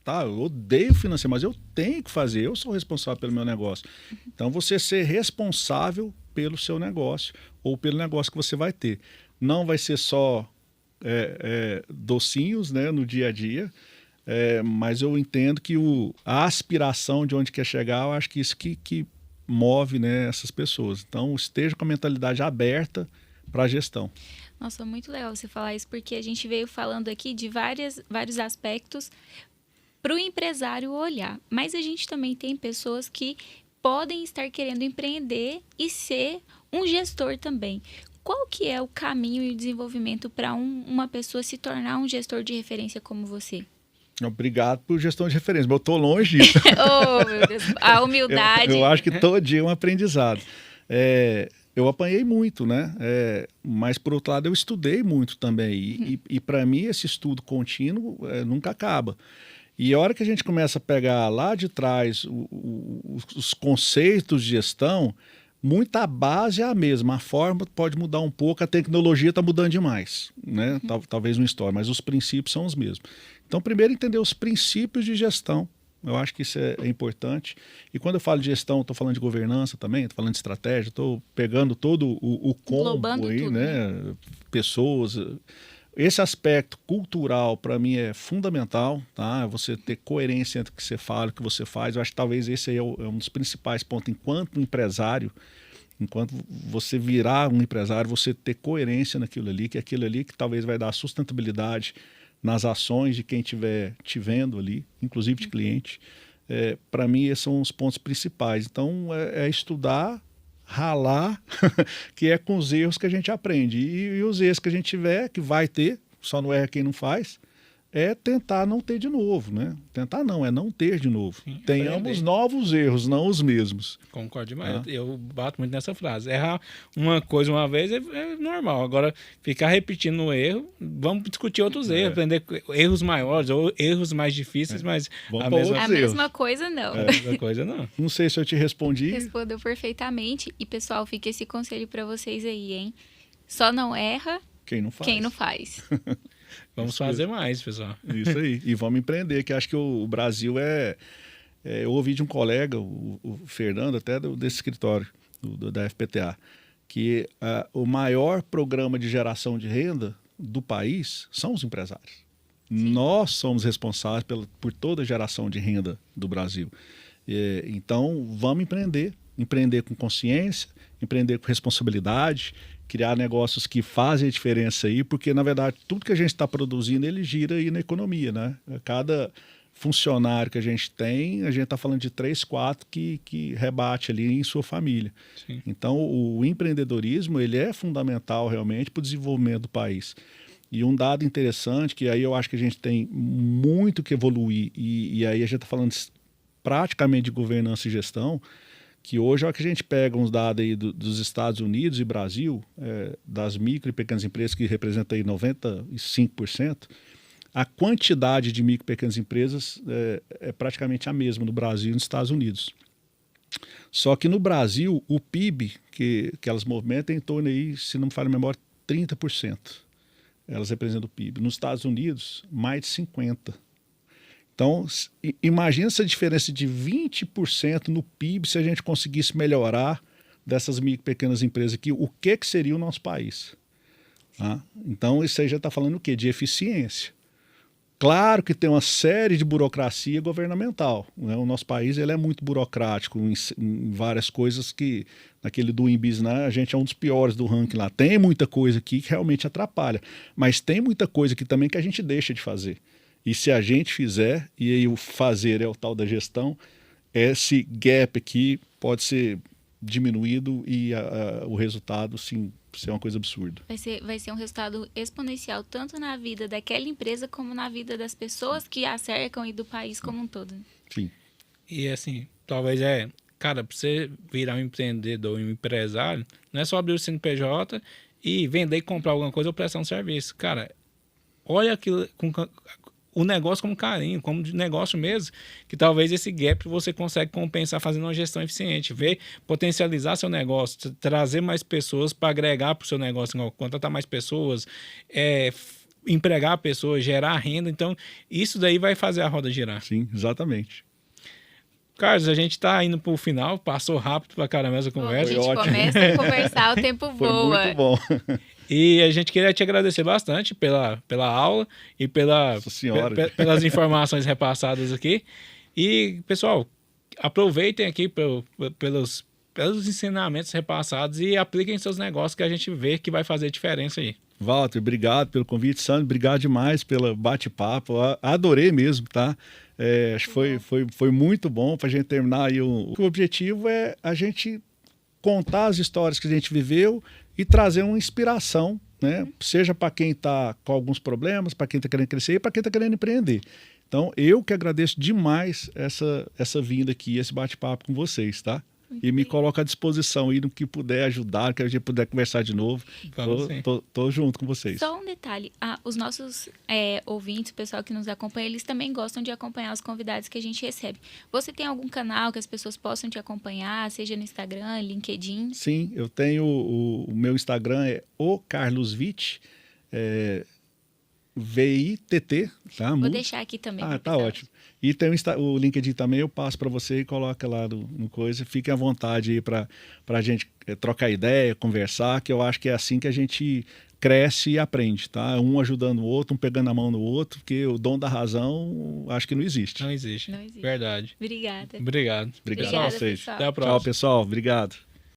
Eu odeio financeiro, mas eu tenho que fazer, eu sou responsável pelo meu negócio. Então, você ser responsável pelo seu negócio ou pelo negócio que você vai ter. Não vai ser só docinhos, né, no dia a dia, mas eu entendo que a aspiração de onde quer chegar, eu acho que isso que move, né, essas pessoas. Então, esteja com a mentalidade aberta para a gestão. Nossa, muito legal você falar isso, porque a gente veio falando aqui de vários aspectos para o empresário olhar. Mas a gente também tem pessoas que podem estar querendo empreender e ser um gestor também. Qual que é o caminho e o desenvolvimento para uma pessoa se tornar um gestor de referência como você? Obrigado por gestão de referência, mas eu estou longe disso. Oh, meu Deus, a humildade. Eu acho que todo dia é um aprendizado. Eu apanhei muito, né? Mas, por outro lado, eu estudei muito também. E para mim, esse estudo contínuo nunca acaba. E a hora que a gente começa a pegar lá de trás os conceitos de gestão, muita base é a mesma. A forma pode mudar um pouco, a tecnologia está mudando demais, né? Talvez uma história, mas os princípios são os mesmos. Então, primeiro, entender os princípios de gestão. Eu acho que isso é importante. E quando eu falo de gestão, estou falando de governança também, estou falando de estratégia, estou pegando todo o combo aí, tudo, né? Pessoas. Esse aspecto cultural, para mim, é fundamental, tá? Você ter coerência entre o que você fala e o que você faz. Eu acho que talvez esse aí é um dos principais pontos. Enquanto empresário, enquanto você virar um empresário, você ter coerência naquilo ali, que é aquilo ali que talvez vai dar sustentabilidade nas ações de quem estiver te vendo ali, inclusive de cliente. Para mim, esses são os pontos principais. Então, é estudar, ralar, que é com os erros que a gente aprende. E os erros que a gente tiver, que vai ter, só não erra quem não faz, é tentar não ter de novo, né? Tentar não, é não ter de novo. Sim, tenhamos novos erros, não os mesmos. Concordo demais. Eu bato muito nessa frase. Errar uma coisa uma vez é normal. Agora, ficar repetindo o erro, vamos discutir outros erros, aprender erros maiores ou erros mais difíceis, mas a mesma coisa não. A mesma coisa não. Não sei se eu te respondi. Respondeu perfeitamente. E, pessoal, fica esse conselho para vocês aí, hein? Só não erra quem não faz. Quem não faz. Vamos fazer mais, pessoal. Isso aí. E vamos empreender, que acho que o Brasil eu ouvi de um colega, o Fernando, até desse escritório, da FPTA, que o maior programa de geração de renda do país são os empresários. Sim. Nós somos responsáveis por toda a geração de renda do Brasil. Então, vamos empreender com consciência, empreender com responsabilidade, criar negócios que fazem a diferença aí, porque, na verdade, tudo que a gente está produzindo, ele gira aí na economia, né? Cada funcionário que a gente está falando de 3, 4 que rebate ali em sua família. Sim. Então, o empreendedorismo, ele é fundamental realmente para o desenvolvimento do país. E um dado interessante, que aí eu acho que a gente tem muito que evoluir, e aí a gente está falando praticamente de governança e gestão, que hoje, olha que a gente pega uns dados aí dos Estados Unidos e Brasil, das micro e pequenas empresas, que representam aí 95%, a quantidade de micro e pequenas empresas é praticamente a mesma no Brasil e nos Estados Unidos. Só que no Brasil, o PIB que elas movimentam é em torno aí, se não me falha a memória, 30%. Elas representam o PIB. Nos Estados Unidos, mais de 50%. Então, imagina essa diferença de 20% no PIB se a gente conseguisse melhorar dessas micro e pequenas empresas aqui. O que seria o nosso país? Tá? Então, isso aí já está falando o quê? De eficiência. Claro que tem uma série de burocracia governamental, né? O nosso país ele é muito burocrático em várias coisas que, naquele Doing Business, a gente é um dos piores do ranking lá. Tem muita coisa aqui que realmente atrapalha, mas tem muita coisa aqui também que a gente deixa de fazer. E se a gente fizer, e aí o fazer é o tal da gestão, esse gap aqui pode ser diminuído e o resultado, sim, ser uma coisa absurda. Vai ser um resultado exponencial, tanto na vida daquela empresa, como na vida das pessoas que a cercam e do país como um todo. Sim. E assim, talvez cara, para você virar um empreendedor, um empresário, não é só abrir o CNPJ e vender e comprar alguma coisa ou prestar um serviço. Cara, olha aquilo o negócio como carinho, como de negócio mesmo, que talvez esse gap você consegue compensar fazendo uma gestão eficiente, ver, potencializar seu negócio, trazer mais pessoas para agregar para o seu negócio, contratar mais pessoas, empregar pessoas, gerar renda. Então, isso daí vai fazer a roda girar. Sim, exatamente. Carlos, a gente está indo para o final, passou rápido para caramba essa conversa. A gente começa a conversar, o tempo Foi voa. muito bom. E a gente queria te agradecer bastante pela aula e pelas informações repassadas aqui. E, pessoal, aproveitem aqui pelos ensinamentos repassados e apliquem em seus negócios, que a gente vê que vai fazer diferença aí. Walter, obrigado pelo convite. Sandro, obrigado demais pelo bate-papo. Adorei mesmo, tá? Acho que foi muito bom para a gente terminar aí. O objetivo é a gente contar as histórias que a gente viveu e trazer uma inspiração, né? Seja para quem está com alguns problemas, para quem está querendo crescer e para quem está querendo empreender. Então, eu que agradeço demais essa vinda aqui, esse bate-papo com vocês, tá? E me coloco à disposição aí no que puder ajudar, que a gente puder conversar de novo. Tô junto com vocês. Só um detalhe, os nossos ouvintes, o pessoal que nos acompanha, eles também gostam de acompanhar os convidados que a gente recebe. Você tem algum canal que as pessoas possam te acompanhar, seja no Instagram, LinkedIn? Sim, eu tenho o meu Instagram é o Carlos Vitt, VITT, tá? Vou deixar aqui também. Tá ótimo. E tem o LinkedIn também, eu passo para você e coloca lá no coisa. Fiquem à vontade aí para a gente trocar ideia, conversar, que eu acho que é assim que a gente cresce e aprende, tá? Um ajudando o outro, um pegando a mão no outro, porque o dom da razão acho que não existe. Não existe. Não existe. Verdade. Obrigada. Obrigado. Obrigado a vocês. Pessoal. Até a próxima. Tchau, pessoal. Obrigado.